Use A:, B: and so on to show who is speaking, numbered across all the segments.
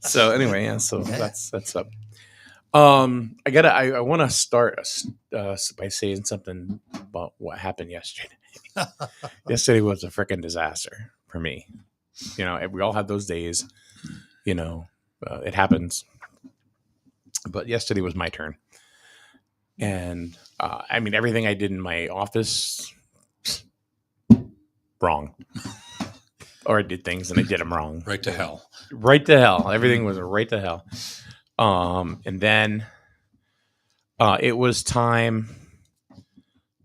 A: So anyway, yeah. So
B: Yeah.
A: that's up. I want to start by saying something about what happened yesterday. Yesterday was a freaking disaster for me. We all have those days. It happens. But yesterday was my turn, and I mean everything I did in my office wrong, or I did things and I did them wrong.
C: Right to hell.
A: Right to hell. Everything was right to hell. And then it was time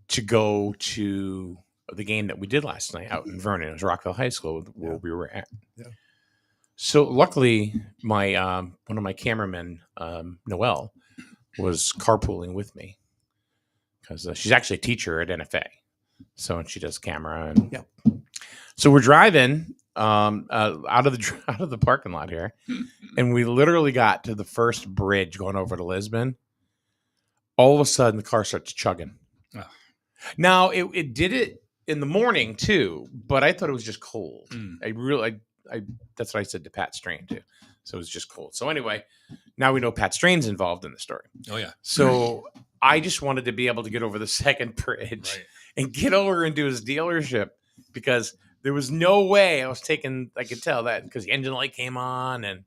A: to go to the game that we did last night out in Vernon. It was Rockville High School where we were at.
B: Yeah.
A: So luckily, my one of my cameramen, Noelle, was carpooling with me because she's actually a teacher at NFA. So she does camera and
B: Yep.
A: So we're driving out of the parking lot here, and we literally got to the first bridge going over to Lisbon. All of a sudden, the car starts chugging.
C: Oh.
A: Now it did it in the morning too, but I thought it was just cold. I that's what I said to Pat Strain too. So it was just cold. So anyway, now we know Pat Strain's involved in the story.
C: Oh yeah.
A: So I just wanted to be able to get over the second bridge and get over into his dealership because there was no way I could tell that because the engine light came on and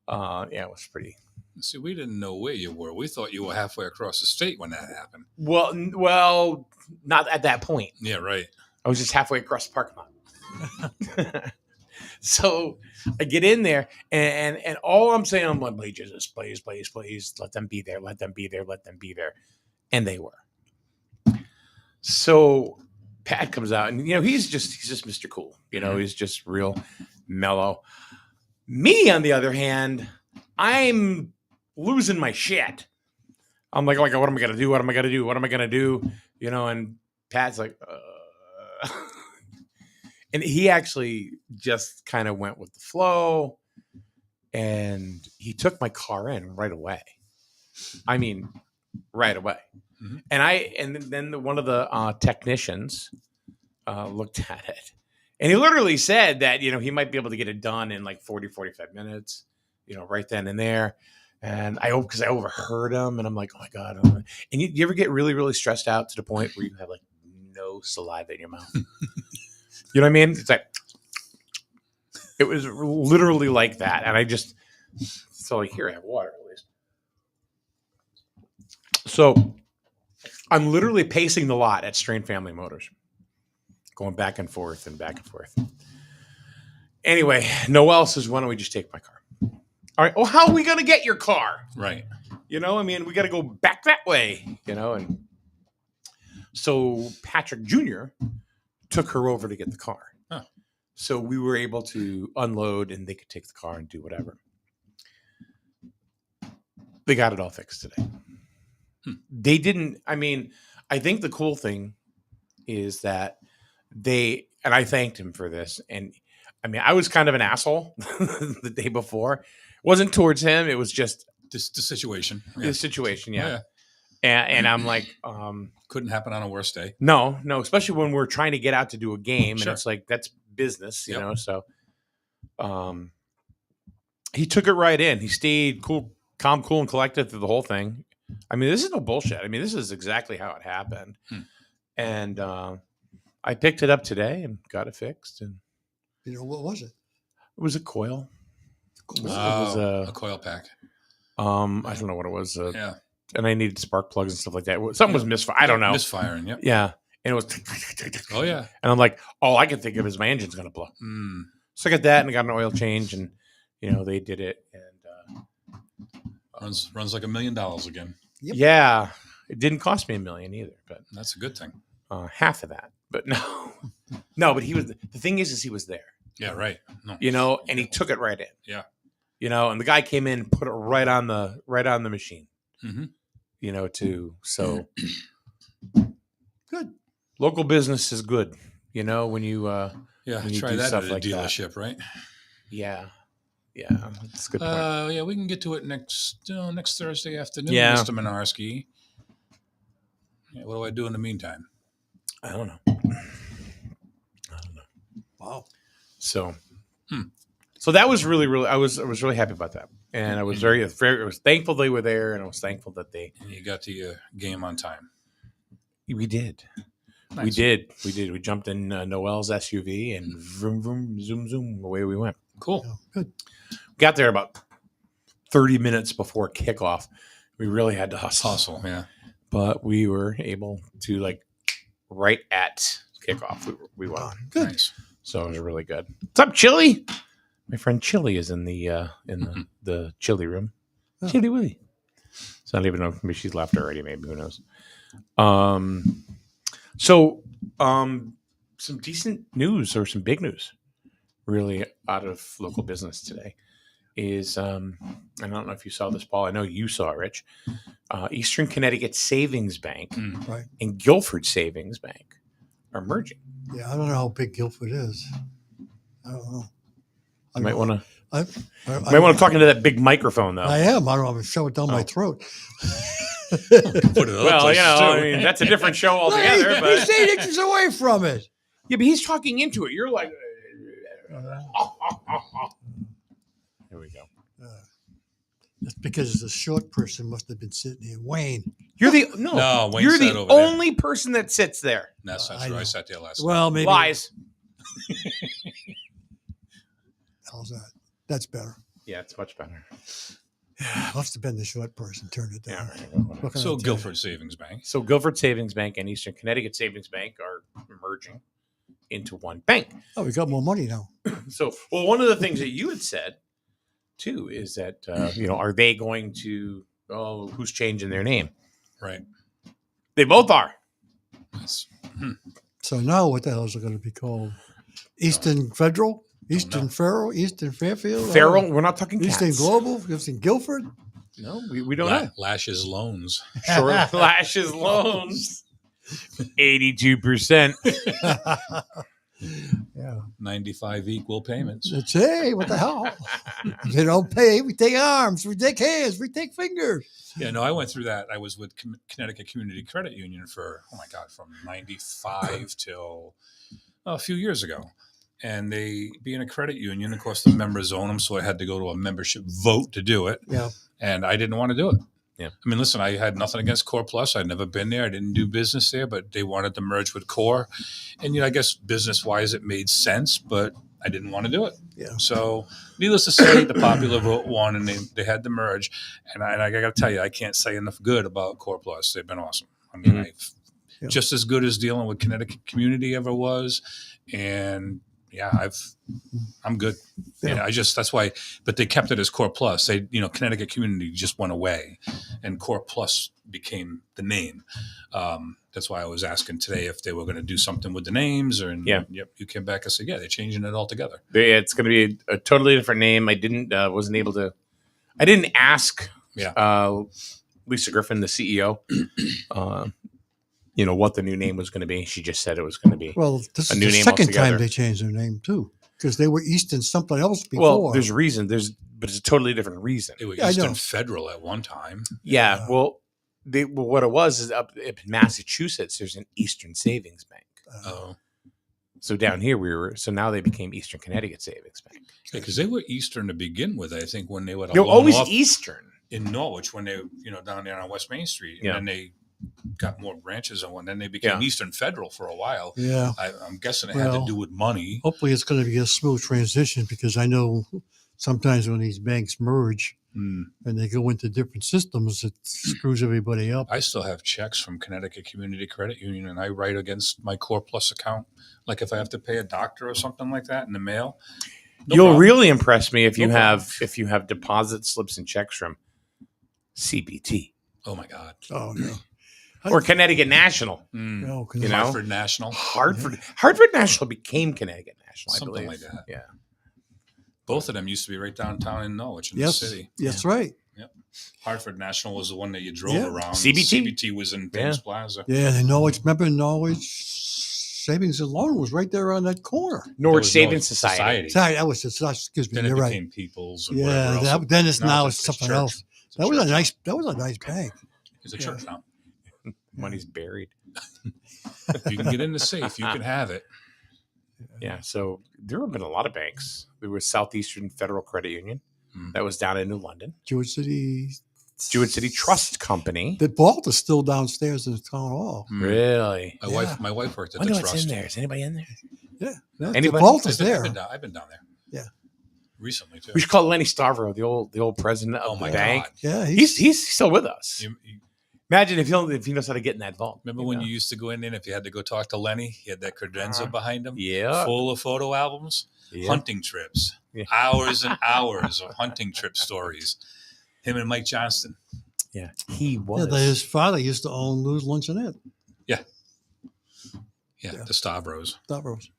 A: it was pretty.
C: See, we didn't know where you were. We thought you were halfway across the state when that happened.
A: Well, not at that point.
C: Yeah, right.
A: I was just halfway across the parking lot. So I get in there and all I'm saying, I'm like, please, let them be there, let them be there, let them be there. And they were. So Pat comes out and he's just Mr. Cool. He's just real mellow. Me, on the other hand, I'm losing my shit. I'm like, what am I gonna do? What am I gonna do? What am I gonna do? And Pat's like, and he actually just kind of went with the flow, and he took my car in right away. I mean, right away. Mm-hmm. And then one of the technicians looked at it, and he literally said that he might be able to get it done in like 40-45 minutes, right then and there. And because I overheard him, and I'm like, oh my god! And you ever get really, really stressed out to the point where you have like no saliva in your mouth? You know what I mean? It's like it was literally like that, and here I have water at least. So I'm literally pacing the lot at Strain Family Motors, going back and forth and back and forth. Anyway, Noelle says, why don't we just take my car? All right. Well, how are we going to get your car?
C: Right.
A: We got to go back that way, and so Patrick Jr. took her over to get the car.
C: Huh.
A: So we were able to unload and they could take the car and do whatever. They got it all fixed today. They didn't. I mean, I think the cool thing is that and I thanked him for this. And I mean, I was kind of an asshole the day before. It wasn't towards him. It was just
C: the situation.
A: The situation. Yeah. And I'm like,
C: couldn't happen on a worse day.
A: No, especially when we're trying to get out to do a game.
C: Sure.
A: And it's like, that's business, you know? So, he took it right in. He stayed calm, cool, and collected through the whole thing. I mean, this is no bullshit. I mean, this is exactly how it happened. And, I picked it up today and got it fixed. And
B: what was it?
A: It was a coil.
C: It was a coil pack.
A: I don't know what it was.
C: Yeah.
A: And I needed spark plugs and stuff like that. Something was misfiring. I don't know.
C: Misfiring, yep.
A: Yeah. And it was.
C: Oh, yeah.
A: And I'm like, all I can think of is my engine's going to blow. So I got that and I got an oil change and, they did it. And
C: runs like $1 million again.
A: Yep. Yeah. It didn't cost me $1 million either, but
C: that's a good thing.
A: Half of that, but no, but he was, the thing is he was there.
C: Yeah. Right. No.
A: And he took it right in.
C: Yeah.
A: And the guy came in, and put it right on the machine.
C: Mm-hmm.
A: So
B: good.
A: Local business is good. When you when you
C: try
A: do
C: that
A: stuff
C: at a
A: like
C: dealership,
A: that.
C: right?
A: Yeah, that's a good point.
C: Yeah, we can get to it next Thursday afternoon,
A: Yeah.
C: Mr. Minarski. Yeah, what do I do in the meantime?
A: I don't know.
B: Wow.
A: So, So that was really, I was really happy about that, and I was I was thankful they were there, and I was thankful that
C: And you got to your game on time.
A: we did.
C: Nice.
A: We did. We jumped in Noel's SUV and vroom, vroom, zoom, zoom, away we went.
C: Cool.
B: Yeah, good.
A: Got there about 30 minutes before kickoff. We really had to
C: Hustle, yeah.
A: but we were able to, like, right at kickoff, we went.
B: Good.
C: Nice.
A: So it was really good. What's up, Chili? My friend Chili is in the the chili room.
B: Oh.
A: Chili Willy. So I don't even know. Maybe she's left already. Maybe, who knows? Some decent news, or some big news, really, out of local business today is I don't know if you saw this, Paul. I know you saw it, Rich. Eastern Connecticut Savings Bank
B: Right.
A: and Guilford Savings Bank are merging.
B: Yeah, I don't know how big Guilford is. I don't know.
A: You might want to
B: I
A: might want to talk into that big microphone, though.
B: I am. I don't want to shove it down my
A: Oh.
B: throat.
C: Put it other
A: Well,
C: places, too.
A: I mean, that's a different show altogether.
B: He's
A: But
B: 8 inches away from it.
A: yeah, but he's talking into it. You're like, here we go.
B: That's because the short person must have been sitting here. Wayne.
A: You're the
C: No, Wayne
A: You're
C: sat
A: the
C: over there.
A: only person that sits there.
C: That's not
B: I
C: true. I
B: know.
C: sat there last
B: Well, maybe.
A: Lies.
B: How's that? That's better.
A: Yeah, it's much better.
B: Must have been the short person. Turn it down.
A: Yeah.
B: What
C: night.
B: can I
C: So
B: tell
C: Guilford Savings Bank.
A: So Guilford Savings Bank and Eastern Connecticut Savings Bank are merging into one bank.
B: you? Oh, we got more money now.
A: So, well, one of the things that you had said too is that are they going to? Oh, who's changing their name?
C: Right.
A: They both are.
C: Yes.
B: So now what the hell is it going to be called? Eastern Federal? Eastern
C: know.
B: Farrell? Eastern Fairfield?
A: Feral. We're not talking
B: Eastern
A: cats.
B: Global? Eastern Guilford?
A: No, we don't know.
C: Lashes Loans.
A: Short lashes loans. 82%.
B: Yeah.
C: 95 equal payments.
B: That's hey, what the hell? They don't pay. We take arms. We take hands. We take fingers.
C: Yeah, no, I went through that. I was with Connecticut Community Credit Union for, from 95 till a few years ago. And they, being a credit union, of course, the members own them. So I had to go to a membership vote to do it.
B: Yeah.
C: And I didn't want to do it.
A: Yeah.
C: I mean, listen, I had nothing against Core Plus. I'd never been there. I didn't do business there, but they wanted to merge with Core. And, I guess business-wise, it made sense, but I didn't want to do it.
B: Yeah.
C: So needless to say, the popular vote won, and they had to merge. And I got to tell you, I can't say enough good about Core Plus. They've been awesome. I mean,
A: Mhm.
B: Yeah.
C: just as good as dealing with Connecticut Community ever was. And yeah, I'm good.
B: Yeah.
C: And that's why, but they kept it as Core Plus. They, Connecticut Community just went away and Core Plus became the name. That's why I was asking today if they were going to do something with the names
A: Yeah.
C: Yep. You came back and said, yeah, they're changing it altogether.
A: It's going to be a totally different name. I didn't ask Lisa Griffin, the CEO, what the new name was going to be. She just said it was going to be.
B: Well, this
A: A
B: is
A: new
B: the
A: name
B: second
A: altogether.
B: time they changed their name too, because they were Eastern something else before.
A: Well, there's a reason. But it's a totally different reason.
C: They were
B: Yeah, I
C: Eastern
B: know.
C: Federal at one time.
A: Yeah. Well, what it was is up in Massachusetts, there's an Eastern Savings Bank.
C: Oh,
A: So down here so now they became Eastern Connecticut Savings Bank.
C: because they were Eastern to begin with. I think when they were
A: You're always Eastern.
C: in Norwich, when they down there on West Main Street, and
A: Yeah.
C: then they got more branches and then they became
A: Yeah.
C: Eastern Federal for a while.
B: yeah.
C: I'm guessing it had to
B: Well,
C: do with money.
B: Hopefully, it's going to be a smooth transition because I know sometimes when these banks merge
C: Hmm.
B: and they go into different systems, it screws everybody up.
C: I still have checks from Connecticut Community Credit Union, and I write against my Core Plus account. Like if I have to pay a doctor or something like that in the mail, no
A: You'll
C: problem.
A: really impress me if you
C: No
A: have deposit slips and checks from CBT
C: Oh my God.
B: Oh no,
A: or Connecticut National.
C: Mm.
B: no, 'cause
A: You know?
C: Hartford National,
A: Hartford National became Connecticut National, I
C: something
A: believe.
C: like that.
A: Yeah.
C: Both of them used to be right downtown in Norwich in
B: yes,
C: the city.
B: that's right.
C: Hartford National was the one that you drove
B: Yeah.
C: around.
A: CBT?
C: CBT was in Thames Plaza.
B: Yeah, and Norwich. Remember Norwich Savings and Loan was right there on that corner.
A: Norwich
C: was
A: Savings
C: Norwich
A: Society.
B: Sorry, that was just excuse me.
C: Then it
B: You're right.
C: became People's. And
B: Yeah,
C: whatever else.
B: then it's now
C: it's
B: it's
C: a
B: something
C: church.
B: else.
C: It's a
B: That was a
C: church.
B: nice bank.
C: It's a church now.
A: Money's buried.
C: You can get in the safe. You can have it.
A: Yeah. So there have been a lot of banks. There was Southeastern Federal Credit Union that was down in New London.
B: Jewett City.
A: Jewett City Trust Company.
B: The vault is still downstairs in the town hall.
A: Really?
C: My wife worked at
A: I
C: the
A: wonder what's
C: trust.
A: in there. Is anybody in there?
B: Yeah. The
A: Anybody?
B: vault is there.
C: I've been down there.
B: Yeah.
C: Recently too.
A: We should call Lenny Stavro, the old president of the bank.
C: God!
B: Yeah.
A: He's still with us.
C: You
A: Imagine if he knows how to get in that vault.
C: remember when you used to go in there and if you had to go talk to Lenny, he had that credenza behind him,
A: Yeah.
C: full of photo albums,
A: Yeah.
C: hunting trips,
A: Yeah.
C: hours and hours of hunting trip stories. Him and Mike Johnston.
A: Yeah, he
B: Yeah,
A: was.
B: his father used to own Lou's Luncheonette.
C: Yeah,
B: Yeah.
C: the Stavros.
B: Stavros.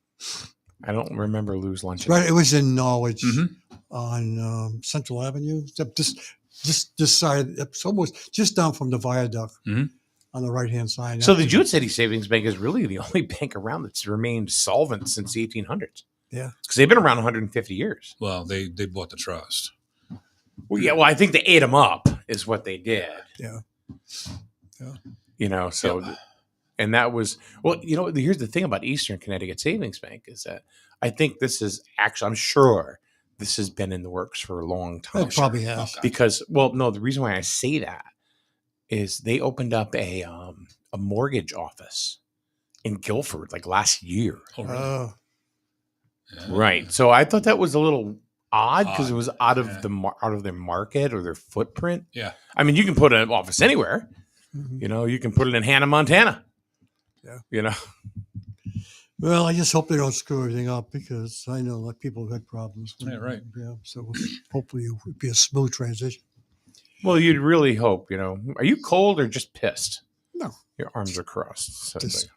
A: I don't remember Lou's lunch.
B: Right. It was in Norwich
C: Mhm.
B: on Central Avenue. Except just this side. It's almost just down from the viaduct
C: Mhm.
B: on the right hand side.
A: So the Jewett City Savings Bank is really the only bank around that's remained solvent since the 1800s.
B: Yeah.
A: Because they've been around 150 years.
C: Well, they bought the trust.
A: Well, yeah. Well, I think they ate them up is what they did.
B: Yeah. Yeah.
A: You know, so,
C: Yeah.
A: and that was, well, you know, here's the thing about Eastern Connecticut Savings Bank is that I think this is actually, I'm sure this has been in the works for a long time.
B: It probably has.
C: Okay.
A: Because, well, no, the reason why I say that is they opened up a mortgage office in Guilford like last year.
C: Oh, really? Yeah.
A: Right. So I thought that was a little odd because it
C: Odd,
A: was out of
C: yeah.
A: out of their market or their footprint.
C: Yeah.
A: I mean, you can put an office anywhere.
B: Mhm.
A: You know, you can put it in Hannah, Montana.
B: Yeah.
A: You know.
B: Well, I just hope they don't screw everything up because I know like people have had problems.
C: Yeah, right.
B: Yeah. So hopefully it would be a smooth transition.
A: Well, you'd really hope. You know, are you cold or just pissed?
B: No.
A: Your arms are crossed. So it's
B: Just
A: like-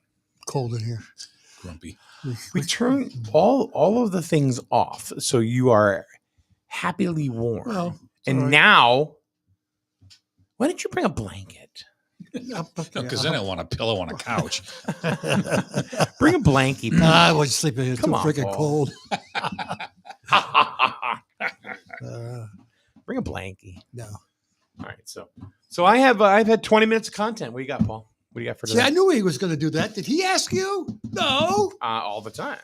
B: cold in here.
C: Grumpy.
A: we turn all of the things off, so you are happily warm.
B: Well, it's
A: and
B: all right.
A: now, why didn't you bring a blanket?
C: Because then I want a pillow on a couch.
A: Bring a blankie.
B: I was sleeping here. Too
A: Come on,
B: freaking
A: Paul.
B: cold.
A: Bring a blankie.
B: No.
A: All right, so I've had 20 minutes of content. What do you got, Paul? What do you got for
B: See, I
A: today?
B: knew he was going to do that. Did he ask you? No.
A: All the time.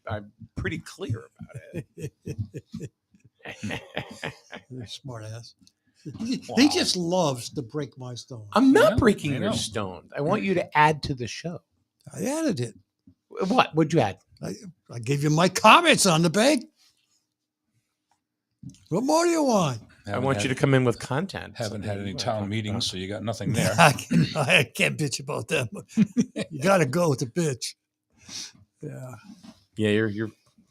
A: I'm pretty clear about it.
B: Smart ass.
C: Wow.
B: He just loves to break my stone.
A: I'm not
C: Yeah,
A: breaking
C: I
A: your
C: know.
A: stones. I want you to add to the show.
B: I added it.
A: What? What'd you add?
B: I gave you my comments on the bank. What more do you want?
A: I want you to come in with content.
C: Haven't had any
A: What
C: town
A: I'm
C: meetings, so you got nothing there.
B: I can't bitch about them. You got to go with the bitch. Yeah.
A: Yeah,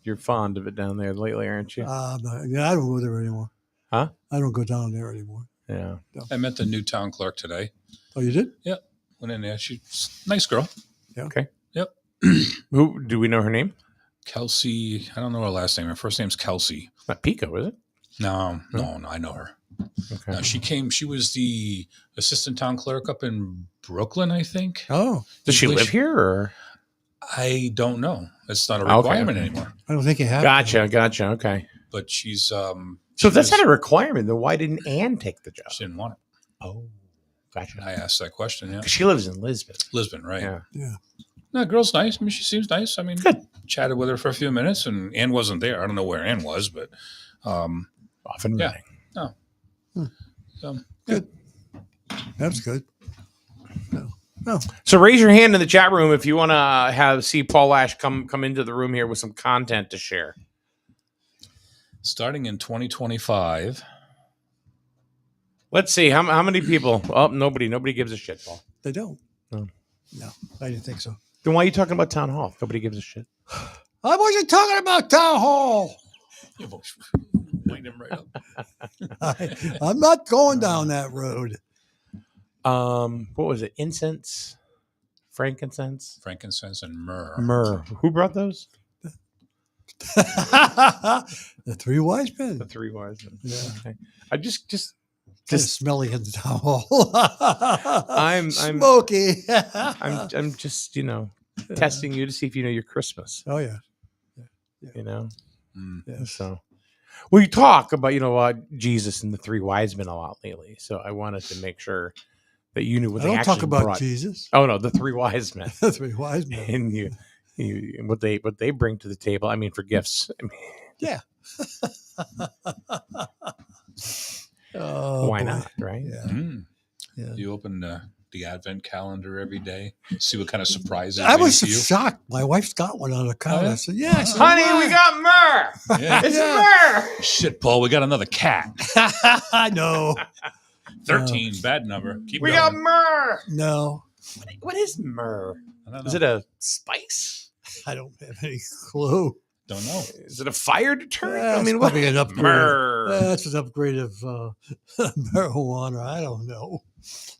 A: you're fond of it down there lately, aren't you?
B: I don't go there anymore.
A: Huh?
B: I don't go down there anymore.
A: Yeah.
C: I met the new town clerk today.
B: Oh, you did?
C: Went in there. She's a nice girl.
A: Who do we know her name?
C: Kelsey. I don't know her last name. Her first name's Kelsey.
A: Not Pico, is it?
C: No, I know her.
A: Okay.
C: No, she was the assistant town clerk up in Brooklyn, I think.
B: Oh,
A: Does she
C: English-
A: live here or?
C: I don't know. It's not a
A: Okay,
C: requirement
A: okay.
C: anymore.
B: I don't think you have.
A: Gotcha. Okay.
C: But she's
A: So if that's not a requirement, then why didn't Anne take the job?
C: she didn't want it.
A: Oh, gotcha.
C: I asked that question. Yeah,
A: 'Cause she lives in Lisbon.
C: Lisbon, right?
A: Yeah.
B: Yeah.
C: No, girl's nice. I mean, she seems nice. I mean,
A: Good.
C: chatted with her for a few minutes, and Ann wasn't there. I don't know where Ann was, but
A: Off and
C: Yeah.
A: running.
B: That's good.
A: So raise your hand in the chat room if you want to see Paul Ash come into the room here with some content to share.
C: starting in 2025,
A: Let's see how many people. Oh, nobody gives a shit, Paul.
B: They don't.
A: No.
B: No, I didn't think so.
A: Then why are you talking about town hall? Nobody gives a shit.
B: I wasn't talking about town hall.
C: wind him right up.
B: I'm not going down that road.
A: What was it? Incense, frankincense,
C: Frankincense and myrrh.
A: myrrh. Who brought those?
B: The three wise men.
A: The three wise men.
B: Yeah.
A: Okay. I just
B: Kind of smelly in the town hall.
A: I'm
B: smoky.
A: I'm just testing you to see if you know your Christmas.
B: Oh yeah.
A: You know.
C: Mm.
B: Yeah.
A: So we talk about Jesus and the three wise men a lot lately. So I wanted to make sure that you knew what
B: I
A: they
B: don't
A: actually
B: talk about
A: brought.
B: Jesus.
A: Oh no, the three wise men.
B: The three wise men.
A: And what they bring to the table. I mean, for gifts. I mean,
B: Yeah. Oh,
A: why
B: boy.
A: not? Right?
B: Yeah.
C: Mm.
B: Yeah.
C: You open the advent calendar every day, see what kind of surprises
B: I was
C: waiting for you.
B: shocked. My wife's got one on the counter.
C: yeah?
B: I said, "Yeah." I said,
A: Honey,
B: "Why?"
A: we got myrrh.
C: Yeah.
A: It's
B: Yeah.
A: myrrh.
C: Shit, Paul, we got another cat.
B: I know.
C: 13, bad number. Keep
A: We
C: going.
A: got myrrh.
B: No,
A: What is myrrh?
C: I don't know.
A: Is it a spice?
B: I don't have any clue.
C: Don't know.
A: Is it a fire deterrent?
B: Yeah,
A: I mean,
B: it's
A: what?
B: probably an upgrade.
A: Myrrh.
B: That's an upgrade of marijuana. I don't know.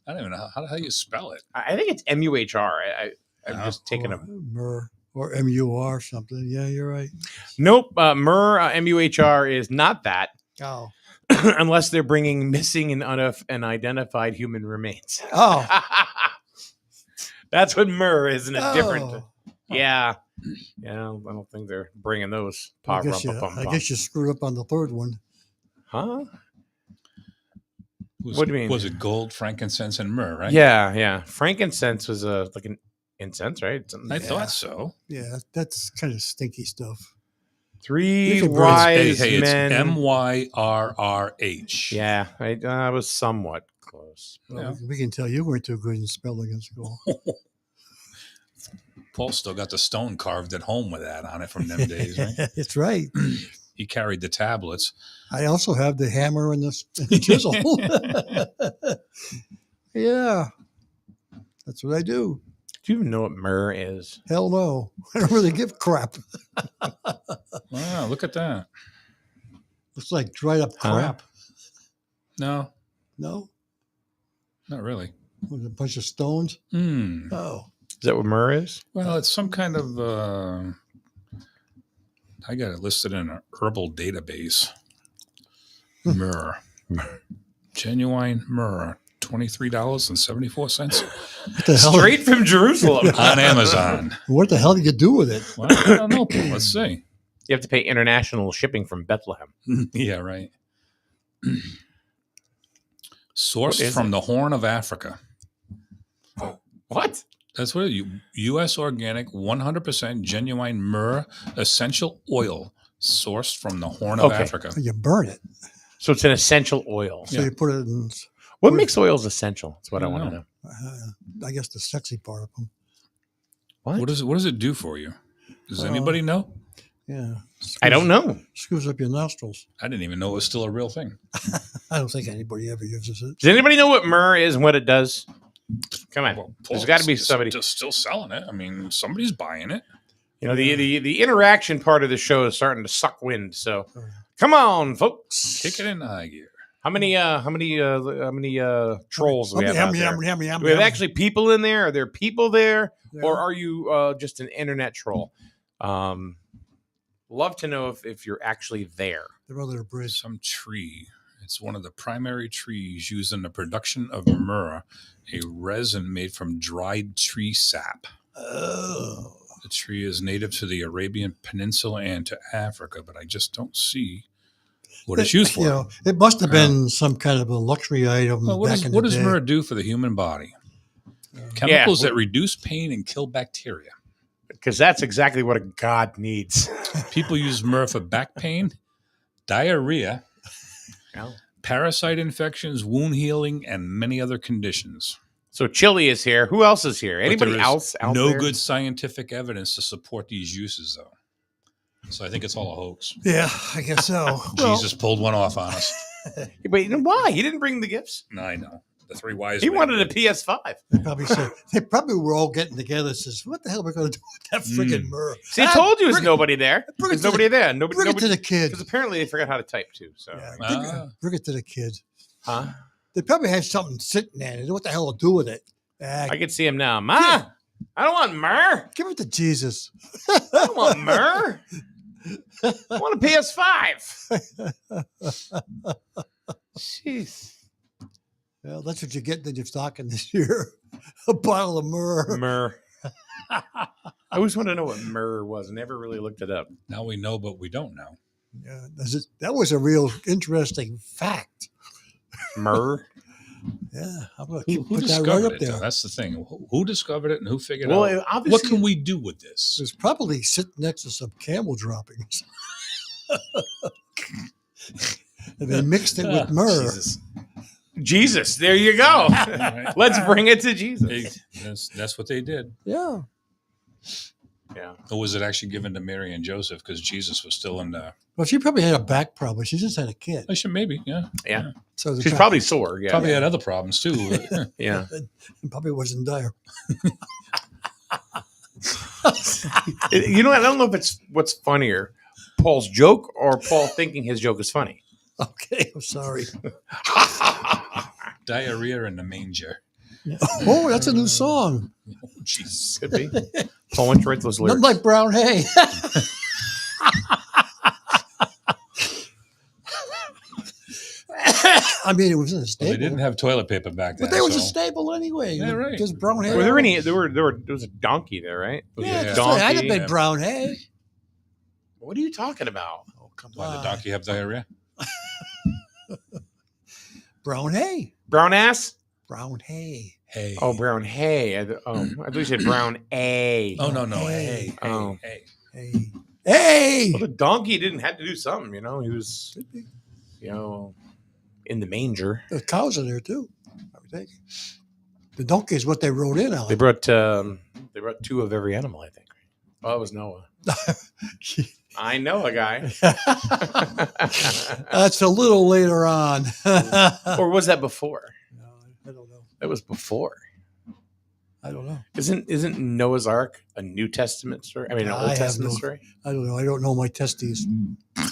C: I don't even know how the hell you spell it.
A: I think it's MUHR. I'm
C: Oh.
A: just taking a
B: Or myrrh or MUR something. Yeah, you're right.
A: nope. Myrrh MUHR is not that,
B: Oh,
A: unless they're bringing missing and unidentified human remains.
B: oh,
A: That's what myrrh is, and it's different.
B: oh.
A: Yeah, yeah. I don't think they're bringing those.
B: I guess you screwed up on the third one.
A: Huh?
C: Was,
A: What do you mean?
C: Was it gold, frankincense, and myrrh, right?
A: Yeah, yeah. Frankincense was like an incense, right? Something-
C: I
B: Yeah.
C: thought so.
B: Yeah, that's kind of stinky stuff.
A: Three
B: You can bring-
A: wise
C: Hey, it's
A: men.
C: MYRRH.
A: Yeah, I was somewhat close.
B: Well,
C: Yeah.
B: we can tell you weren't too good in spelling in school.
C: Paul still got the stone carved at home with that on it from them days, right?
B: That's right.
C: He carried the tablets.
B: I also have the hammer and the chisel. Yeah, that's what I do.
A: Do you even know what myrrh is?
B: Hell no, I don't really give crap.
C: Wow, look at that.
B: Looks like dried up
A: Huh?
B: crap.
C: No,
B: No,
C: not really.
B: with a bunch of stones.
C: Hmm.
B: Oh,
A: Is that what myrrh is?
C: Well, it's some kind of. I got it listed in an herbal database. Myrrh, genuine myrrh, $23.74
B: what the hell?
A: Straight from Jerusalem.
C: on Amazon.
B: What the hell do you do with it?
C: Well, I don't know. Paul. Let's see.
A: You have to pay international shipping from Bethlehem.
C: Yeah, right.
A: What
C: Sourced
A: is
C: from
A: it?
C: the Horn of Africa.
A: What?
C: That's what U.S. organic, 100% genuine myrrh essential oil, sourced from the Horn of
A: Okay.
C: Africa.
B: You burn it,
A: So it's an essential oil.
B: so you put it in.
A: What makes oils essential? That's what I
C: I don't
A: want to
C: know.
A: know.
B: I guess the sexy part of them.
A: What?
C: What does it do for you? Does
B: Uh,
C: anybody know?
B: Yeah,
A: I don't know.
B: Screws up your nostrils.
C: I didn't even know it was still a real thing.
B: I don't think anybody ever uses it.
A: Does anybody know what myrrh is and what it does? Come on.
C: Well,
A: There's got to be
C: it's
A: somebody.
C: just still selling it. I mean, somebody's buying it.
A: You know, the interaction part of the show is starting to suck wind. So come on, folks.
C: Kick it in high gear.
A: How many trolls do we have out there? Do we have actually people in there? Are there people there? Or are you just an internet troll? Love to know if you're actually there.
B: they're under the bridge?
C: Some tree. It's one of the primary trees used in the production of myrrh, a resin made from dried tree sap.
B: Oh,
C: The tree is native to the Arabian Peninsula and to Africa, but I just don't see what it's used for.
B: You know, it must have been some kind of a luxury item
C: Well,
B: back in
C: what
B: the
C: does
B: day.
C: myrrh do for the human body? Chemicals that reduce pain and kill bacteria.
A: Because that's exactly what a god needs.
C: People use myrrh for back pain, diarrhea, parasite infections, wound healing, and many other conditions.
A: So Chili is here. Who else is here?
C: But
A: Anybody
C: there is
A: else out
C: no
A: there?
C: good scientific evidence to support these uses, though. So I think it's all a hoax.
B: Yeah, I guess so.
C: Jesus pulled one off on us.
A: But you know why? He didn't bring the gifts.
C: No, I know. The three wise
A: He
C: men
A: wanted a
C: did.
A: PS5.
B: They probably said they probably were all getting together. Says, "What the hell are we going to do with that freaking myrrh?"
A: See, I told you there's
B: bring it-
A: nobody there.
B: bring it
A: There's
B: to
A: nobody there.
B: Bring it to
A: Nobody.
B: the kid.
A: Because apparently they forgot how to type too. So,
B: Yeah,
C: Ah.
B: bring it to the kid.
A: huh?
B: They probably had something sitting there. They know what the hell to do with it.
A: I can see him now. Ma, I don't want myrrh.
B: Give it to Jesus.
A: I don't want myrrh. I want a PS5. Jeez.
B: Well, that's what you get in your stocking this year. A bottle of myrrh.
A: Myrrh. I always wanted to know what myrrh was. Never really looked it up.
C: Now we know, but we don't know.
B: Yeah, that was a real interesting fact.
A: Myrrh.
B: Yeah, I'm going
C: Who,
B: to
C: who
B: put that right
C: discovered
B: up
C: it? Though?
B: there.
C: That's the thing. Who discovered it and who figured
A: Well,
C: out
A: it
C: what
A: obviously,
C: can we do with this?
B: It's probably sitting next to some camel droppings. And they mixed it with myrrh.
A: Jesus, there you go.
C: Right.
A: Let's bring it to Jesus.
C: That's what they did.
B: Yeah.
A: Yeah.
C: Or was it actually given to Mary and Joseph because Jesus was still in the?
B: Well, she probably had a back problem. She just had a kid.
C: I should maybe, yeah.
A: Yeah.
B: So the
A: She's
B: back-
A: probably sore. Yeah.
C: Probably had other problems too.
A: Yeah.
B: it probably wasn't dire.
A: You know, I don't know if it's what's funnier, Paul's joke or Paul thinking his joke is funny.
B: Okay, I'm sorry.
C: Diarrhea in the manger.
B: Oh, that's a new song.
C: Oh, jeez.
A: Could be. Paul went to write those lyrics.
B: Not like brown hay. I mean, it was in a
C: Well,
B: stable.
C: they didn't have toilet paper back then.
B: but there was a
C: so-
B: stable anyway.
C: Yeah, right.
B: Just brown hay.
A: Were there any? There was a donkey there, right? Was
B: Yeah,
A: there a
B: that's right. I'd have
A: donkey?
B: been
C: yeah.
B: brown hay.
A: What are you talking about?
B: Oh, come
C: Why
B: on.
C: did the donkey have diarrhea?
B: Brown hay.
A: Brown ass?
B: Brown hay.
C: Hey.
A: Oh, brown hay. I thought you said brown A.
C: Oh no.
B: Hey.
C: Hey.
A: Oh.
C: Hey.
B: Hey. Hey!
A: Well, the donkey didn't have to do something, you know. He was, you know, in the manger.
B: There's cows in there too. I would think. The donkey is what they rode in on.
A: They brought two of every animal, I think. Oh, it was Noah. I know a guy.
B: That's a little later on.
A: Or was that before?
B: No, I don't know.
A: That was before.
B: I don't know.
A: Isn't Noah's Ark a New Testament story? I mean, an
B: I
A: Old
B: have
A: Testament
B: no-
A: story.
B: I don't know. I don't know my testes.
C: I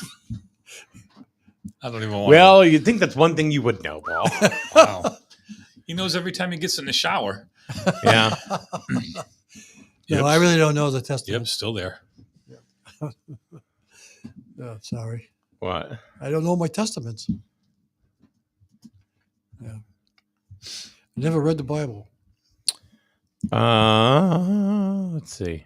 C: don't even want.
A: Well, you'd think that's one thing you would know, Paul.
C: Wow. He knows every time he gets in the shower.
A: Yeah.
C: Yep.
B: No, I really don't know the
C: Yep,
B: testament.
C: still there.
B: No, sorry.
A: What?
B: I don't know my testaments. Yeah. I never read the Bible.
A: Let's see.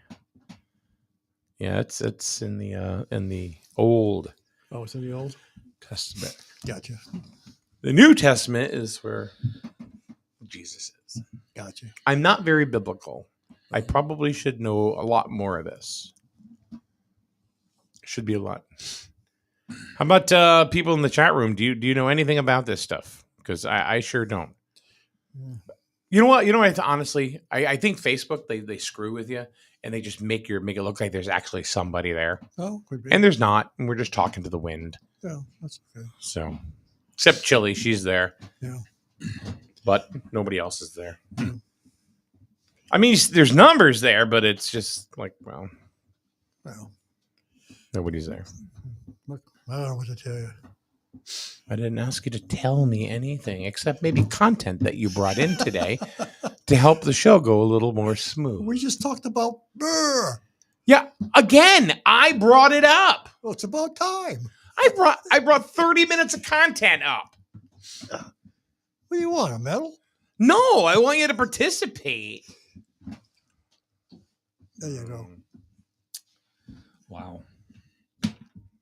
A: Yeah, it's in the Old
B: Oh, it's in the Old?
A: Testament.
B: Gotcha.
A: The New Testament is where Jesus is.
B: Gotcha.
A: I'm not very biblical. I probably should know a lot more of this. Should be a lot. How about people in the chat room? Do you know anything about this stuff? Because I sure don't.
B: Yeah.
A: You know what? Honestly, I think Facebook they screw with you and they just make it look like there's actually somebody there,
B: Oh, could be.
A: and there's not, and we're just talking to the wind.
B: Yeah, that's okay.
A: So, except Chili, she's there.
B: Yeah.
A: But nobody else is there.
B: Yeah.
A: I mean, there's numbers there, but it's just like, well,
B: Well,
A: nobody's there.
B: look, I don't know what to tell you.
A: I didn't ask you to tell me anything except maybe content that you brought in today to help the show go a little more smooth.
B: We just talked about brr.
A: Yeah, again, I brought it up.
B: Well, it's about time.
A: I brought 30 minutes of content up.
B: What do you want, a medal?
A: No, I want you to participate.
B: There you go.
C: Wow.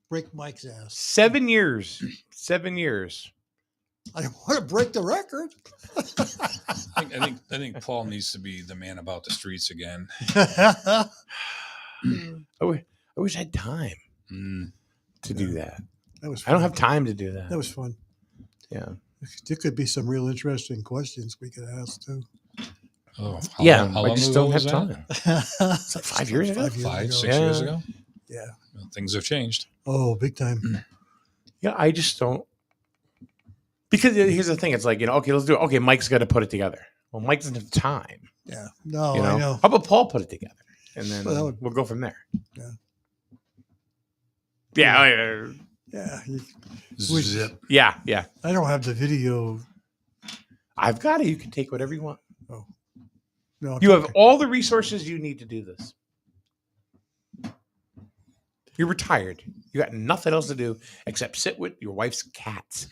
B: Break Mike's ass.
A: 7 years. 7 years.
B: I don't want to break the record.
C: I think Paul needs to be the man about the streets again.
A: I wish I had time
C: Mm.
A: to do that.
B: That was
A: I don't
B: fun.
A: have time to do that.
B: That was fun.
A: Yeah.
B: There could be some real interesting questions we could ask too.
C: Oh,
A: Yeah,
C: how
A: I
C: long
A: just
C: ago
A: don't have
C: was that?
A: time. It's like 5 years ago.
B: 5 years
C: Five,
B: ago.
C: 6 years
A: Yeah.
C: ago.
B: Yeah.
C: Well, things have changed.
B: Oh, big time.
A: Yeah, I just don't. Because here's the thing. It's like, okay, let's do it. Okay, Mike's got to put it together. Well, Mike doesn't have time.
B: Yeah. No,
A: You know?
B: I know.
A: How about Paul put it together? And then
B: Well, that would-
A: we'll go from there.
B: Yeah.
A: Yeah.
B: Yeah.
C: Zip.
A: Yeah. Yeah.
B: I don't have the video.
A: I've got it. You can take whatever you want.
B: No,
A: You have all the resources you need to do this. You're retired. You got nothing else to do except sit with your wife's cats.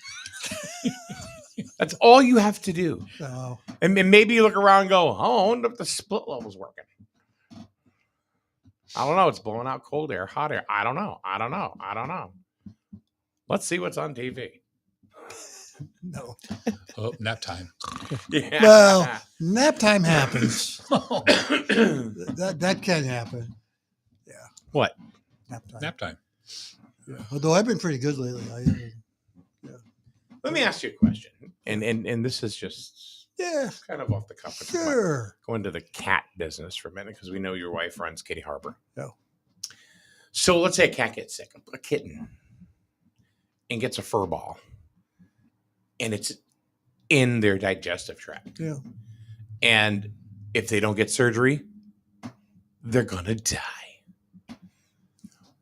A: That's all you have to do.
B: No.
A: And maybe you look around and go, oh, I wonder if the split level's working. I don't know. It's blowing out cold air, hot air. I don't know. Let's see what's on TV.
B: No.
C: Oh, nap time.
A: Yeah.
B: Well, nap time happens. That can happen.
A: What?
B: Nap time.
C: Nap time.
B: Yeah. Although I've been pretty good lately.
A: Let me ask you a question, and this is just
B: Yeah.
A: kind of off the cuff. but
B: Sure.
A: Go into the cat business for a minute because we know your wife runs Kitty Harbor.
B: Yeah.
A: So let's say a cat gets sick, a kitten, and gets a fur ball, and it's in their digestive tract.
B: Yeah.
A: And if they don't get surgery, they're gonna die.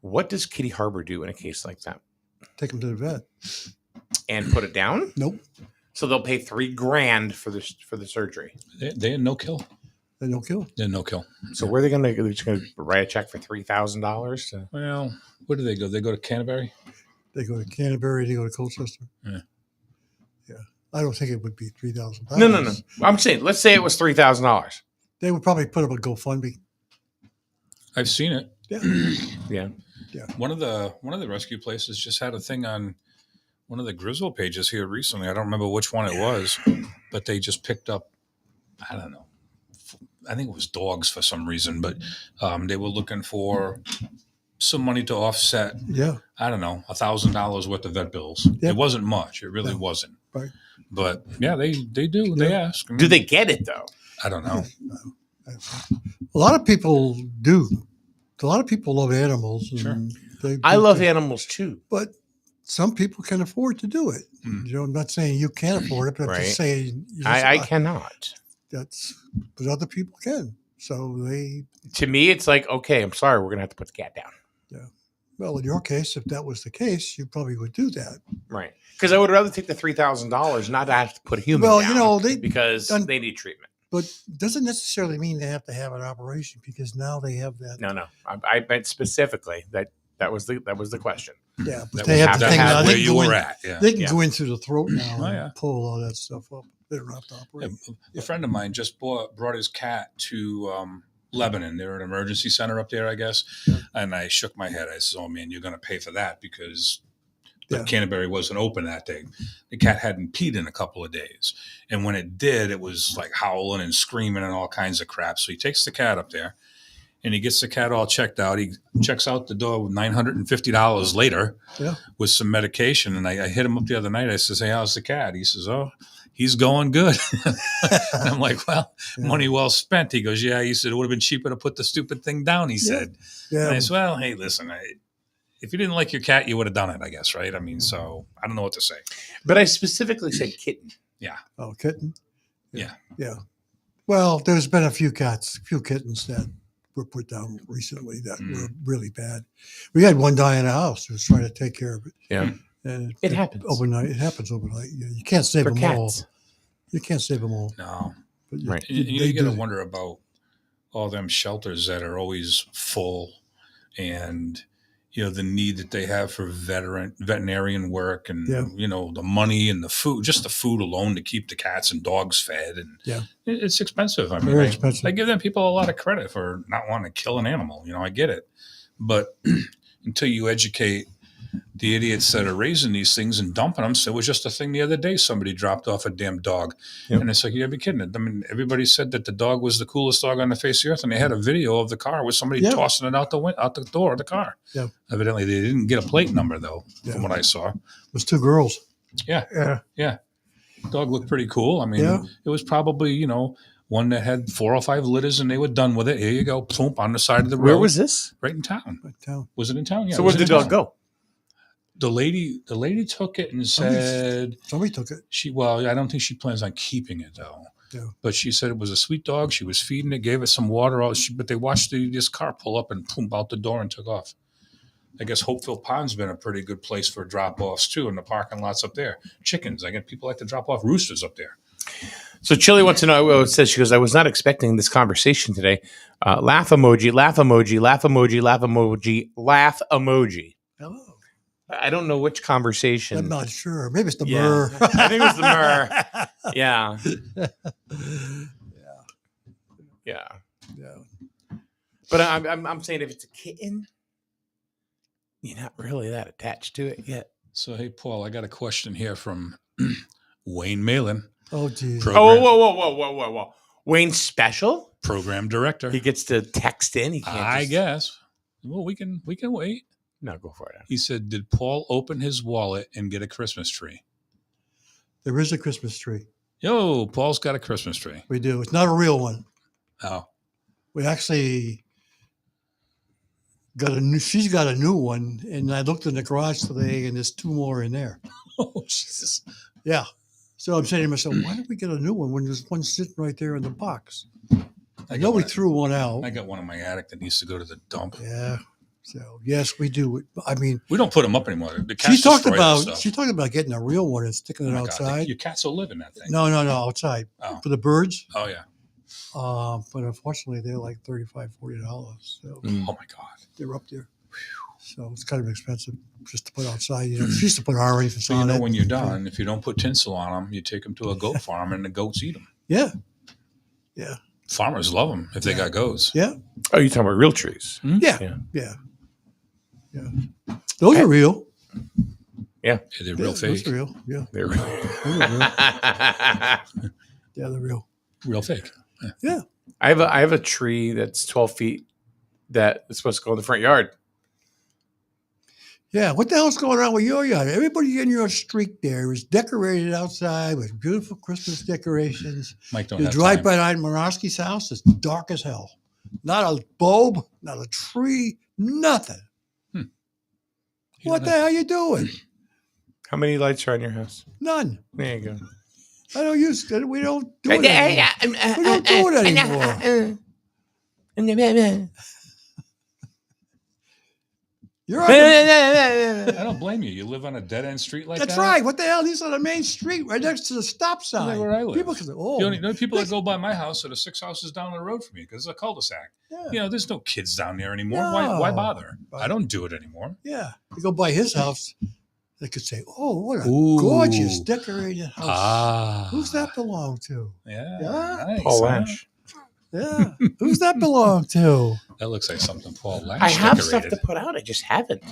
A: What does Kitty Harbor do in a case like that?
B: Take them to the vet.
A: And put it down?
B: Nope.
A: So they'll pay $3,000 for the surgery.
C: They had no kill.
B: They don't kill.
C: They had no kill.
A: So where are they gonna? They're just gonna write a check for $3,000 to.
C: Well, where do they go? They go to Canterbury.
B: They go to Canterbury. They go to Colchester.
C: Yeah.
B: Yeah. I don't think it would be $3,000.
A: No. I'm saying, let's say it was $3,000.
B: They would probably put up a GoFundMe.
C: I've seen it.
B: Yeah.
A: Yeah.
C: One of the rescue places just had a thing on one of the Grizzle pages here recently. I don't remember which one it was, but they just picked up, I don't know, I think it was dogs for some reason, but they were looking for some money to offset,
B: Yeah.
C: I don't know, $1,000 worth of vet bills.
B: Yeah.
C: It wasn't much. It really
B: No.
C: wasn't.
B: Right.
C: But yeah, they do. They ask.
A: Do they get it though?
C: I don't know.
B: A lot of people do. A lot of people love animals. And
C: Sure.
A: I love animals too.
B: But some people can afford to do it.
C: Mm.
B: You know, I'm not saying you can't afford it, but I'm
A: Right.
B: just saying
A: I cannot.
B: but other people can. So
A: To me, it's like, okay, I'm sorry, we're gonna have to put the cat down.
B: well, in your case, if that was the case, you probably would do that.
A: Right. Because I would rather take the $3,000, not have to put a human
B: Well,
A: down.
B: you know,
A: because
B: done-
A: they need treatment.
B: But doesn't necessarily mean they have to have an operation because now they have that.
A: No. I meant specifically that was the question.
B: Yeah, but
C: That
B: they
C: was,
B: have the
C: that
B: thing
C: was
B: now.
C: where
B: They
C: you
B: can, go
C: were
B: in,
C: at. Yeah.
B: they can
A: Yeah.
B: go in through the throat now
C: Oh,
B: and
C: yeah.
B: pull all that stuff up. They don't have to operate.
C: A friend of mine just brought his cat to Lebanon. They're an emergency center up there, I guess.
B: Yeah.
C: And I shook my head. I said, "Oh man, you're going to pay for that because the
B: Yeah.
C: Canterbury wasn't open that day. The cat hadn't peed in a couple of days, and when it did, it was like howling and screaming and all kinds of crap." So he takes the cat up there, and he gets the cat all checked out. He checks out the door with $950 later
B: Yeah.
C: with some medication. And I hit him up the other night. I says, "Hey, how's the cat?" He says, "Oh, he's going good." And I'm like, "Well,
B: Yeah.
C: money well spent." He goes, "Yeah." He said, "It would have been cheaper to put the stupid thing down," he
B: Yeah.
C: said.
B: Yeah.
C: And I said, "Well, hey, listen, if you didn't like your cat, you would have done it, I guess, right?" I mean, so I don't know what to say.
A: But I specifically said kitten.
B: Oh, kitten.
C: Yeah.
B: Yeah. Well, there's been a few kittens that were put down recently that were really bad. We had one die in a house who was trying to take care of it.
A: Yeah.
B: And
A: It happens.
B: overnight. It happens overnight. You can't save
A: For
B: them
A: cats.
B: all. You can't save them all.
C: No.
B: But
A: Right.
C: You got to
B: do.
C: wonder about all them shelters that are always full and, the need that they have for veterinarian work and,
B: Yeah.
C: the money and the food, just the food alone to keep the cats and dogs fed. And
B: Yeah.
C: it's expensive. I mean,
B: Very expensive.
C: I give them people a lot of credit for not wanting to kill an animal. I get it. But until you educate the idiots that are raising these things and dumping them. So it was just a thing the other day. Somebody dropped off a damn dog.
A: Yep.
C: And it's like, you gotta be kidding. I mean, everybody said that the dog was the coolest dog on the face of the earth. And they had a video of the car with somebody
B: Yeah.
C: tossing it out the door of the car.
B: Yeah.
C: Evidently, they didn't get a plate number, though,
B: Yeah.
C: from what I saw.
B: It was two girls.
C: Yeah.
B: Yeah.
C: Dog looked pretty cool. I mean,
B: Yeah.
C: it was probably, one that had 4 or 5 litters and they were done with it. Here you go. Plump on the side of the road.
A: Where was this?
C: Right in town.
B: But town.
C: Was it in town? Yeah.
A: So
C: it
A: where
C: was
A: did the
C: in
A: dog
C: town.
A: go?
C: The lady took it and said
B: Somebody took it.
C: I don't think she plans on keeping it though.
B: Yeah.
C: But she said it was a sweet dog. She was feeding it, gave it some water. But they watched this car pull up and boom, out the door and took off. I guess Hopeville Pond's been a pretty good place for drop-offs too, in the parking lots up there. Chickens. I get people like to drop off roosters up there.
A: So Chili wants to know. It says, she goes, I was not expecting this conversation today. Laugh emoji, laugh emoji, laugh emoji, laugh emoji, laugh emoji.
B: Hello.
A: I don't know which conversation.
B: I'm not sure. Maybe it's the
A: Yeah.
B: myrrh.
A: I think it was the myrrh. Yeah. Yeah.
B: Yeah.
A: But I'm saying if it's a kitten, you're not really that attached to it yet.
C: So hey, Paul, I got a question here from Wayne Malin,
B: Oh, geez.
C: Program,
A: whoa. Wayne's special?
C: program director.
A: He gets to text in. He can't
C: I
A: just...
C: guess. Well, we can wait.
A: No, go for it.
C: He said, "Did Paul open his wallet and get a Christmas tree?"
B: There is a Christmas tree.
C: Yo, Paul's got a Christmas tree.
B: We do. It's not a real one.
C: Oh,
B: We actually she's got a new one, and I looked in the garage today, and there's 2 more in there.
C: oh Jesus!
B: Yeah. So I'm saying to myself, why don't we get a new one when there's one sitting right there in the box? I know we threw one out.
C: I got one in my attic that needs to go to the dump.
B: Yeah. So yes, we do. I mean,
C: We don't put them up anymore. The
B: she
C: cats
B: talked
C: destroy that
B: about
C: stuff.
B: getting a real one and sticking
C: Oh
B: it
C: my God,
B: outside.
C: your cats will live in that thing.
B: No, outside
C: Oh.
B: for the birds.
C: Oh yeah.
B: But unfortunately, they're like $35, $40. So
C: Oh my God.
B: they're up there. So it's kind of expensive just to put outside. You know, she used to put orange
C: So you
B: on
C: know
B: it.
C: when you're done, if you don't put tinsel on them, you take them to a goat farm and the goats eat them.
B: Yeah.
C: Farmers love them if they got goats.
B: Yeah.
A: Oh, you're talking about real trees?
B: Yeah.
A: Yeah.
B: Yeah. Those are real.
C: Yeah, they're real
B: Those
C: fake.
B: are real. Yeah.
A: They're
B: Those are real. Yeah, they're real.
C: Real fake.
B: Yeah.
A: I have a tree that's 12 feet that is supposed to go in the front yard.
B: Yeah. What the hell's going on with your yard? Everybody in your street there is decorated outside with beautiful Christmas decorations.
C: Mike don't
B: You
C: have
B: drive
C: time.
B: by Morawski's house, it's dark as hell. Not a bulb, not a tree, nothing.
C: He
B: What
C: don't
B: the
C: have-
B: hell you doing?
A: How many lights are on your house?
B: None.
A: There you go.
B: I don't use it. We don't do it anymore. We don't do it anymore. You're on the,
C: I don't blame you. You live on a dead end street like
B: that's
C: that.
B: right. What the hell? He's on the main street right next to the stop sign.
C: Like where I live.
B: People can say, oh,
C: The only people that go by my house are the 6 houses down the road from me because it's a cul-de-sac.
B: yeah.
C: You know, there's no kids down there anymore. Why
B: No.
C: bother?
B: Right.
C: I don't do it anymore.
B: Yeah. You go by his house, they could say, oh, what a
C: Ooh.
B: gorgeous decorated house.
C: Ah.
B: Who's that belong to?
C: Yeah.
B: Yeah.
C: Nice,
A: Paul
C: huh?
A: Lash.
B: Yeah. Who's that belong to?
C: That looks like something Paul Lash
A: I have
C: decorated.
A: stuff to put out. I just haven't.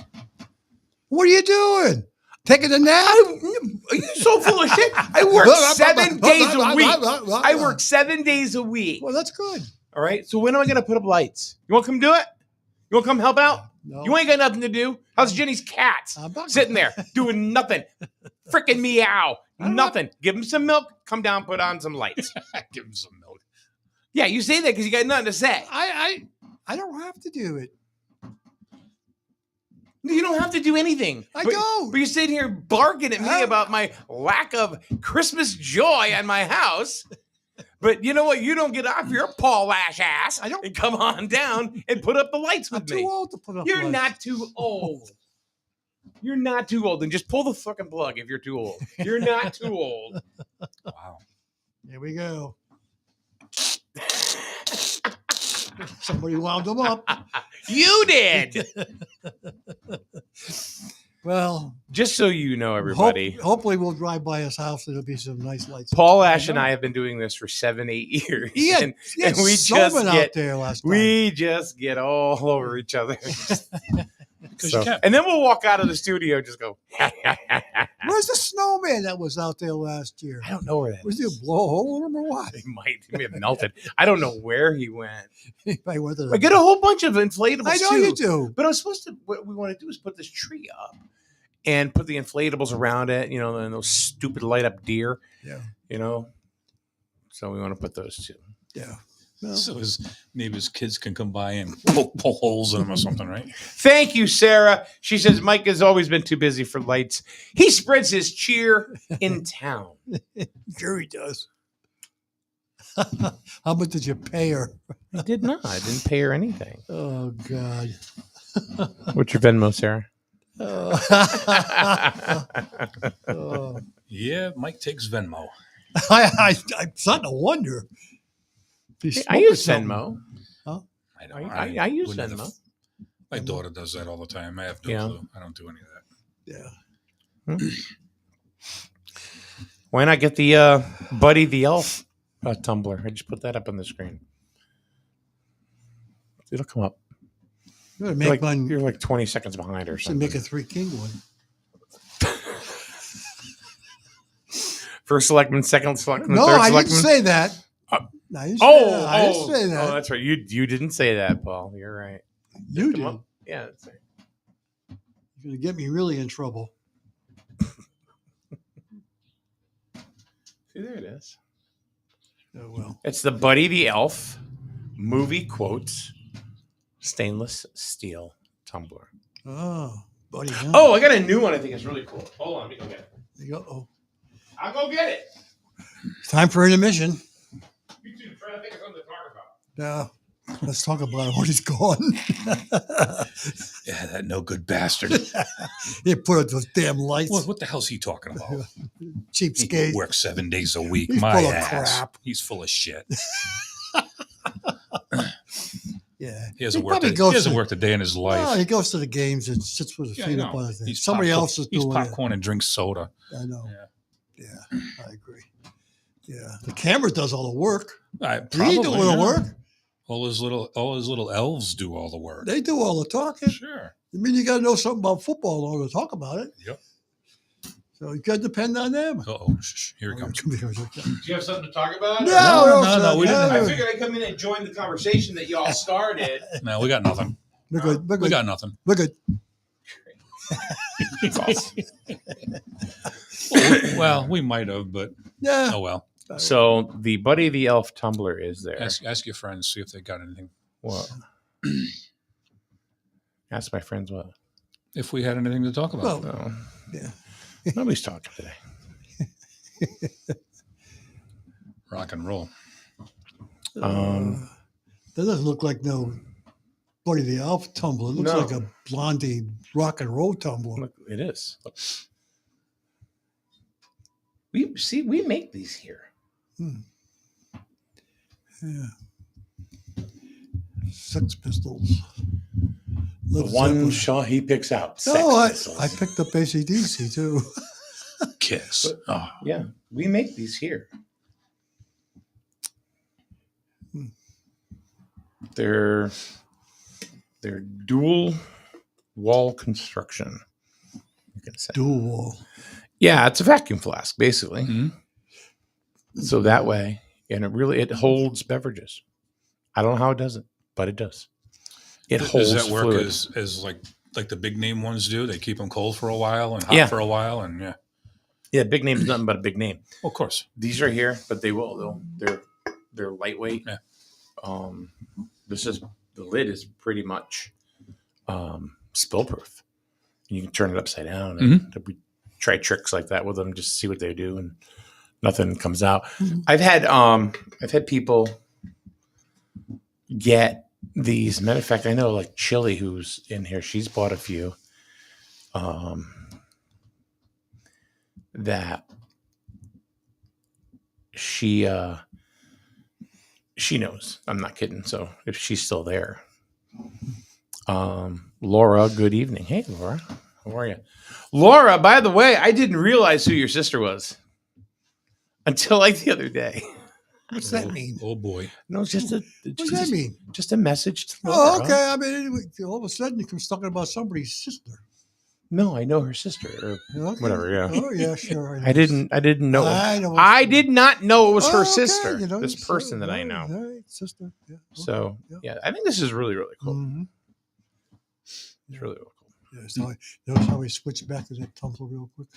B: What are you doing? Taking a nap?
A: Are you so full of shit? I work 7 days a week. I work 7 days a week.
B: Well, that's good.
A: All right. So when am I going to put up lights? You want to come do it? You want to come help out?
B: No.
A: You ain't got nothing to do. How's Jenny's cats
B: I'm not-
A: sitting there doing nothing? Freaking meow.
B: I don't
A: Nothing. Give them some milk. Come down. Put on some lights.
C: Give him some milk.
A: Yeah, you say that because you got nothing to say.
B: I don't have to do it.
A: You don't have to do anything.
B: I
A: But-
B: don't.
A: But you're sitting here barking at me
B: Huh?
A: about my lack of Christmas joy on my house. But you know what? You don't get off your Paul Lash ass
B: I don't-
A: and come on down and put up the lights
B: I'm
A: with
B: too
A: me.
B: old to put up
A: You're
B: lights.
A: not too old. You're not too old. And just pull the fucking plug if you're too old. You're not too old.
C: Wow.
B: Here we go. Somebody wound them up.
A: You did.
B: Well,
A: Just so you know, everybody,
B: hopefully we'll drive by his house. There'll be some nice lights.
A: Paul Ash and I have been doing this for 7-8 years.
B: He had,
A: and
B: he had
A: and we
B: Soman
A: just
B: out
A: get-
B: there last time.
A: we just get all over each other.
C: Because
A: So-
C: you can't.
A: and then we'll walk out of the studio and just go,
B: Where's the snowman that was out there last year?
A: I don't know where that
B: Was he
A: is.
B: a blowhole in him or what?
A: He may have melted. I don't know where he went.
B: He probably went to the-
A: I get a whole bunch of inflatables
B: I know
A: too.
B: you do.
A: But I was supposed to, what we want to do is put this tree up and put the inflatables around it, you know, and those stupid light up deer,
B: Yeah.
A: you know. So we want to put those too.
B: Yeah. Well,
C: So maybe his kids can come by and poke holes in them or something, right?
A: Thank you, Sarah. She says Mike has always been too busy for lights. He spreads his cheer in town.
B: sure he does. How much did you pay her?
A: I did not. I didn't pay her anything.
B: Oh God.
A: What's your Venmo, Sarah?
B: Oh. Oh.
C: Yeah, Mike takes Venmo.
B: I'm starting to wonder. if he's
A: I use
B: smoking
A: Venmo.
C: I don't.
A: I use
C: wouldn't have-
A: Venmo.
C: My daughter does that all the time. I have no
A: Yeah.
C: clue. I don't do any of that.
B: something.
A: Why not get the Buddy the Elf Tumblr? I just put that up on the screen. It'll come up.
B: Yeah. You gotta make one.
A: You're like 20 seconds behind or
B: You should
A: something.
B: make a 3 King one.
A: First selectman, second selectman,
B: No,
A: third
B: I didn't
A: selectman.
B: say that.
A: Uh,
B: No, I didn't say that. I didn't say that.
A: Oh, that's right. You didn't say that, Paul. You're right.
B: You
A: Come
B: did.
A: up. Yeah, that's right.
B: You're going to get me really in trouble.
A: See, there it is.
B: Oh, well.
A: It's the Buddy the Elf movie quotes stainless steel tumbler.
B: Oh, buddy. Huh?
A: Oh, I got a new one. I think it's really cool. Hold on, let me go get it.
B: There you go. Oh.
A: I'll go get it.
B: It's time for intermission.
A: You two try to think of something to talk about.
B: Now, let's talk about it when he's gone.
C: Yeah, that no good bastard.
B: He put up those damn lights.
C: What the hell's he talking about? He
B: Cheapskate.
C: works 7 days a week.
B: He's
C: My
B: full of
C: ass.
B: crap.
C: He's full of shit.
B: Yeah.
C: He hasn't
B: probably
C: worked
B: goes
C: a day in his life.
B: Well, he goes to the games and sits with his
C: Yeah, I
B: feet
C: know.
B: up on his thing.
C: He's
B: Somebody
C: popcorn-
B: else is
C: He's
B: doing it.
C: popcorn and drinks soda.
B: I know.
C: Yeah.
B: Yeah, I agree. Yeah. The camera does all the work.
C: I,
B: He
C: probably,
B: do all the
C: yeah.
B: work.
C: All his little elves do all the work.
B: They do all the talking.
C: Sure.
B: I mean, you got to know something about football in order to talk about it.
C: Yep.
B: So you got to depend on them.
C: Oh, here he comes.
A: Do you have something to talk about?
C: No, we didn't.
A: I figured I'd come in and join the conversation that y'all started.
C: No, we got nothing.
B: We're good. We're
C: We
B: good.
C: got nothing.
B: We're good.
A: It's awesome.
C: Well, we might have, but
B: Yeah.
C: oh well.
A: So the Buddy the Elf tumbler is there.
C: Ask your friends, see if they got anything.
A: What? Ask my friends what?
C: If we had anything to talk about.
B: Well,
A: No,
B: yeah.
A: nobody's talking today.
C: Rock and roll.
A: Um,
B: That doesn't look like no Buddy the Elf tumbler. It looks
A: No.
B: like a Blondie rock and roll tumbler.
A: Look, it is. We make these here.
B: Yeah. Sex Pistols.
A: The
B: Led
A: one
B: Zeppelin.
A: shot he picks out. Sex
B: No,
A: Pistols.
B: I picked up AC/DC too.
C: Kiss. Oh,
A: Yeah, we make these here. They're dual wall construction. You can say.
B: Dual wall.
A: Yeah, it's a vacuum flask basically.
C: mhm.
A: So that way, and it holds beverages. I don't know how it does it, but it does. It holds
C: Does that work
A: fluid.
C: as like the big name ones do? They keep them cold for a while and hot
A: Yeah.
C: for a while, and yeah,
A: Yeah, big name's nothing but a big name.
C: of course.
A: These are here, but they're lightweight.
C: Yeah.
A: This is the lid is pretty much spill proof. You can turn it upside down. And we try tricks like that with them just to see what they do, and nothing comes out. I've had people get these. Matter of fact, I know like Chili, who's in here. She's bought a few. That she knows. I'm not kidding. So if she's still there, Laura, good evening. Hey, Laura, how are you? Laura, by the way, I didn't realize who your sister was until like the other day.
B: What's that mean?
C: Oh boy.
A: No, it's just a
B: What does that mean?
A: just a message to Laura.
B: Oh, okay. I mean, anyway, all of a sudden he comes talking about somebody's sister.
A: No, I know her sister or
B: Okay.
A: whatever. Yeah,
B: Oh, yeah, sure.
A: I didn't know.
B: I know.
A: I did not know it was her
B: Oh, okay,
A: sister.
B: you know,
A: This
B: so-
A: person that I
B: all
A: know.
B: right, all right, sister. Yeah. okay,
A: So yeah, I think this is really really cool.
B: Mhm.
A: It's really, really cool.
B: Yeah, so notice how we switched back to that tumbler real quick.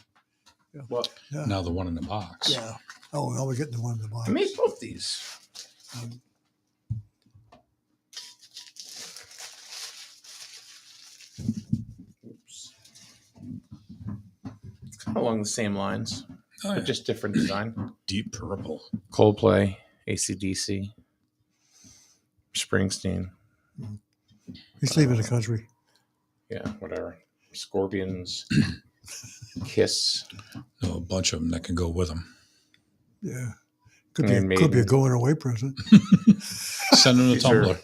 A: Well,
B: Yeah.
C: Now the one in the box.
B: Yeah. Oh, now we're getting the one in the box.
A: I made both these. Oops. It's kind of along the same lines,
C: Oh, yeah.
A: but just different design.
C: Deep purple.
A: Coldplay, AC/DC, Springsteen,
B: He's leaving the country.
A: yeah, whatever. Scorpions, Kiss,
C: No, a bunch of them that can go with them.
B: Yeah. Could
A: And
B: be, could be a
A: Maiden.
B: going away present.
C: Send them a
A: These are-
C: tumbler.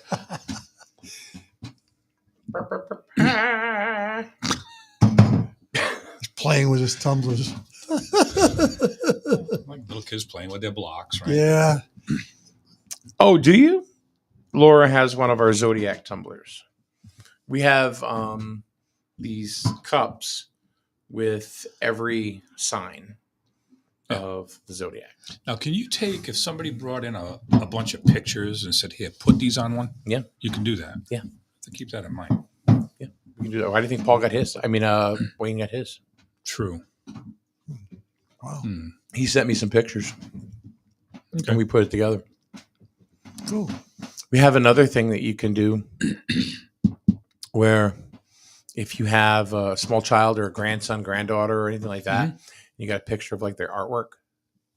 B: He's playing with his tumblers.
C: Like little kids playing with their blocks, right?
B: Yeah.
A: Oh, do you? Laura has one of our Zodiac tumblers. We have these cups with every sign
C: Yeah.
A: of the Zodiac.
C: Now, can you take, if somebody brought in a bunch of pictures and said, here, put these on one?
A: Yeah.
C: You can do that.
A: Yeah.
C: To keep that in mind.
A: We can do that. Why do you think Paul got his? I mean, Wayne got his.
C: True.
B: Wow.
A: He sent me some pictures,
C: Okay.
A: and we put it together.
B: Cool.
A: We have another thing that you can do where if you have a small child or a grandson, granddaughter, or anything like that, you got a picture of like their artwork.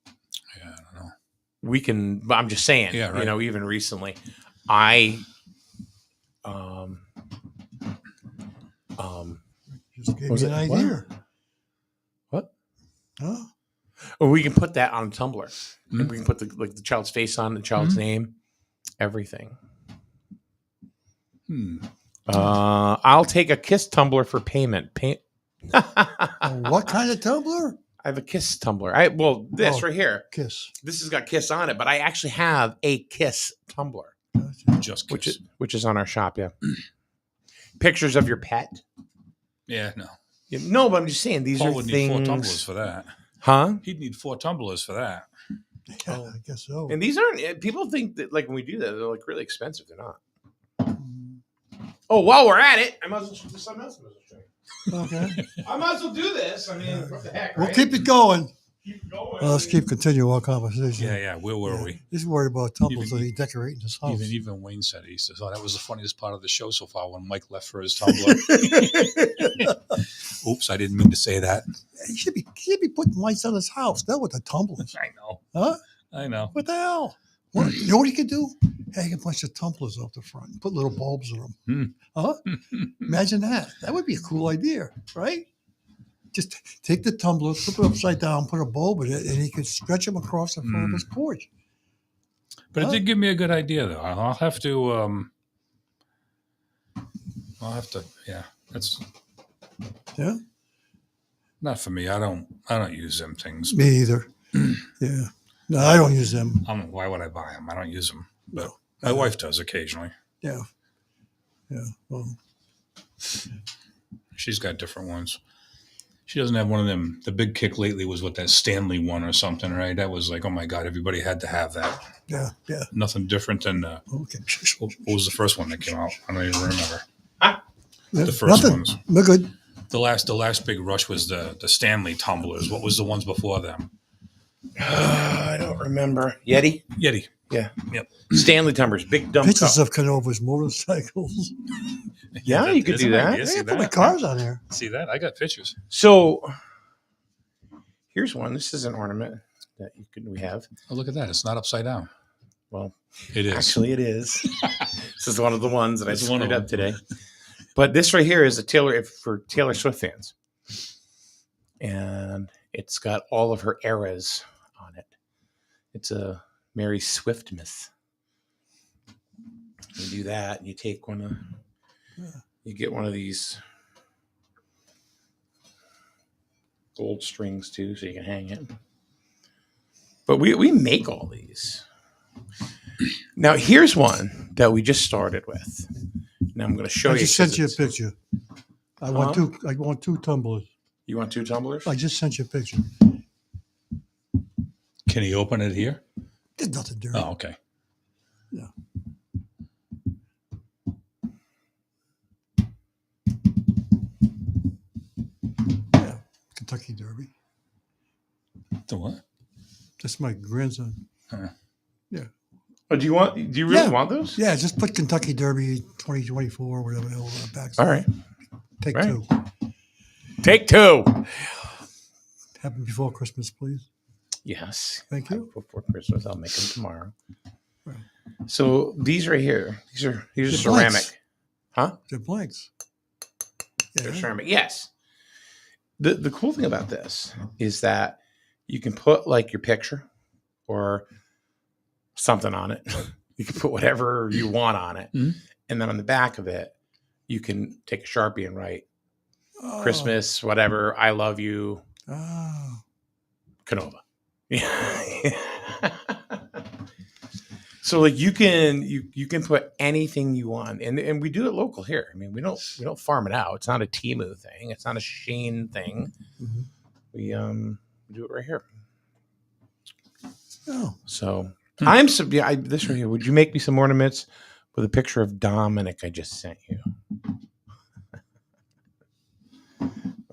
C: Yeah, I don't know.
A: We can, but I'm just saying,
C: Yeah, right.
A: you know, even recently, I,
B: Just gave
A: Was
B: me an
A: it-
B: idea.
A: what?
B: Huh?
A: Or we can put that on Tumblr.
C: Mhm.
A: And we can put the child's face on, the child's name, everything. I'll take a Kiss tumbler for payment.
B: What kind of tumbler?
A: I have a Kiss tumbler. Well, this
B: Oh.
A: right here.
B: Kiss.
A: This has got Kiss on it, but I actually have a Kiss tumbler,
C: Just
A: which
C: kiss.
A: which is on our shop. Yeah. Pictures of your pet.
C: Yeah, no.
A: Yeah, no, but I'm just saying these
C: Paul
A: are
C: would
A: things.
C: need 4 tumblers for that.
A: Huh?
C: He'd need 4 tumblers for that.
B: Yeah, I guess so.
A: And these aren't. People think that like when we do that, they're like really expensive. They're not.
B: Mm,
A: Oh, while we're at it, I might as well do something else.
B: okay.
A: I might as well do this. I mean, what the heck?
B: We'll keep it going.
A: Keep going.
B: Well, let's continue our conversation.
C: Yeah. Where were we?
B: He's worried about tumblers
C: Even-
B: that he decorating his house.
C: Even Wayne said it. He says, "Oh, that was the funniest part of the show so far when Mike left for his tumbler." Oops, I didn't mean to say that.
B: He should be putting lights on his house, not with the tumblers.
C: I know.
B: Huh?
C: I know.
B: What the hell? What, you know what he could do? Hang a bunch of tumblers up the front and put little bulbs in them. Huh? Imagine that. That would be a cool idea, right? Just take the tumbler, flip it upside down, put a bulb in it, and he could stretch them across the front of his porch.
C: But it did give me a good idea, though. I'll have to. Yeah, that's
B: Yeah,
C: not for me. I don't use them things.
B: me either. Yeah, no, I don't use them.
C: Why would I buy them? I don't use them. But
B: No.
C: my wife does occasionally.
B: Yeah, yeah. Well,
C: She's got different ones. She doesn't have one of them. The big kick lately was with that Stanley one or something, right? That was like, oh my God, everybody had to have that.
B: yeah, yeah.
C: Nothing different than
B: Okay.
C: what was the first one that came out? I don't even remember.
B: Yeah,
C: The first
B: nothing.
C: ones.
B: We're good.
C: The last big rush was the Stanley tumblers. What was the ones before them?
A: I don't remember. Yeti.
C: Yeti.
A: Yeah.
C: Yep.
A: Stanley tumblers. Big dump
B: Pictures
A: cup.
B: of Canova's motorcycles.
A: Yeah, you could
C: is
A: do
C: an
A: that.
C: idea. See
B: Yeah, put my
C: that?
B: cars on there.
C: See that? I got pictures.
A: So here's one. This is an ornament that we have.
C: Oh, look at that. It's not upside down.
A: Well,
C: It is.
A: actually, it is. This is one of the ones that I
C: It's one
A: screwed
C: of
A: up today. But this right here is for Taylor Swift fans, and it's got all of her eras on it. It's a Mary Swift myth. You do that, and you take you get one of these gold strings too, so you can hang it. But we make all these. Now here's one that we just started with. Now I'm going to show
B: I
A: you.
B: just sent
A: 'cause
B: you a
A: it's-
B: picture. I want
A: Huh?
B: two. I want 2 tumblers.
A: You want 2 tumblers?
B: I just sent you a picture.
C: Can he open it here?
B: There's nothing dirty.
C: Oh, okay.
B: Yeah. Yeah. Kentucky Derby.
C: The what?
B: That's my grandson.
A: Oh, do you really
B: Yeah.
A: want those?
B: Yeah, just put Kentucky Derby 2024, whatever the hell on the back.
A: All right.
B: Take
A: Right.
B: 2.
A: Take 2.
B: Happen before Christmas, please.
A: Yes.
B: Thank you.
A: Before Christmas, I'll make them tomorrow.
B: Right.
A: So these right here, these are
B: The
A: ceramic.
B: blanks.
A: Huh?
B: They're blanks.
A: They're
B: Yeah.
A: ceramic. Yes. The cool thing about this is that you can put like your picture or something on it. You can put whatever you want on it.
C: Mhm.
A: And then on the back of it, you can take a Sharpie and write
B: Oh.
A: Christmas, whatever, I love you,
B: Oh.
A: Canova. Yeah. So like you can put anything you want, and we do it local here. I mean, we don't farm it out. It's not a Temu thing. It's not a Shane thing.
B: Mhm.
A: We do it right here.
B: Oh,
A: So I'm so yeah. This right here. Would you make me some ornaments with a picture of Dominic I just sent you?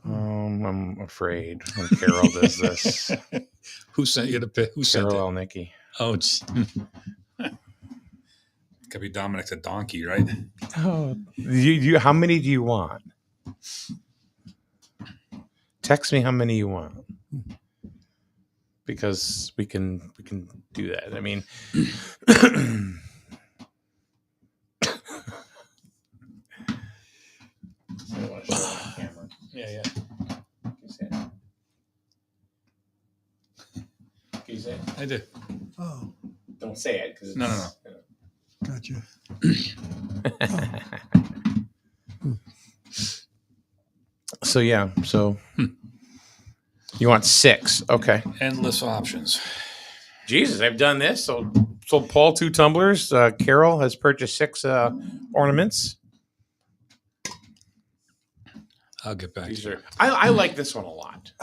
A: I'm afraid when Carol does this.
C: Who sent you the pic? Who sent
A: Carol
C: it?
A: Elnicki.
C: Oh, could be Dominic the donkey, right?
A: Oh, you. How many do you want? Text me how many you want, because we can do that. I mean,
C: Yeah, yeah.
A: Can you say it?
C: I do.
B: oh,
A: Don't say it because
C: No.
B: gotcha.
A: So yeah. So you want 6? Okay.
C: Endless options.
A: Jesus, I've done this. So Paul 2 tumblers. Carol has purchased 6 ornaments.
C: I'll get back to
A: These
C: you.
A: are. I like this one a lot.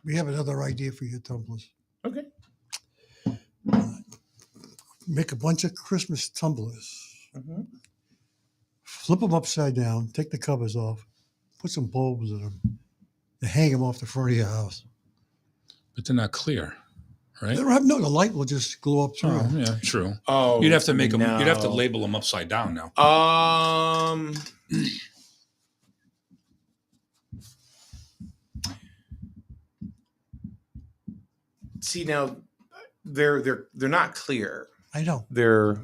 B: We have another idea for your tumblers.
A: Okay.
B: Make a bunch of Christmas tumblers.
A: Mm-hmm.
B: Flip them upside down. Take the covers off. Put some bulbs in them. And hang them off the front of your house.
C: But they're not clear, right?
B: They don't have, no, the light will just glow up through.
C: Oh, yeah, true.
A: Oh,
C: You'd have to make them. You'd have to
A: no.
C: label them upside down now.
A: See now, they're not clear.
B: I know.
A: They're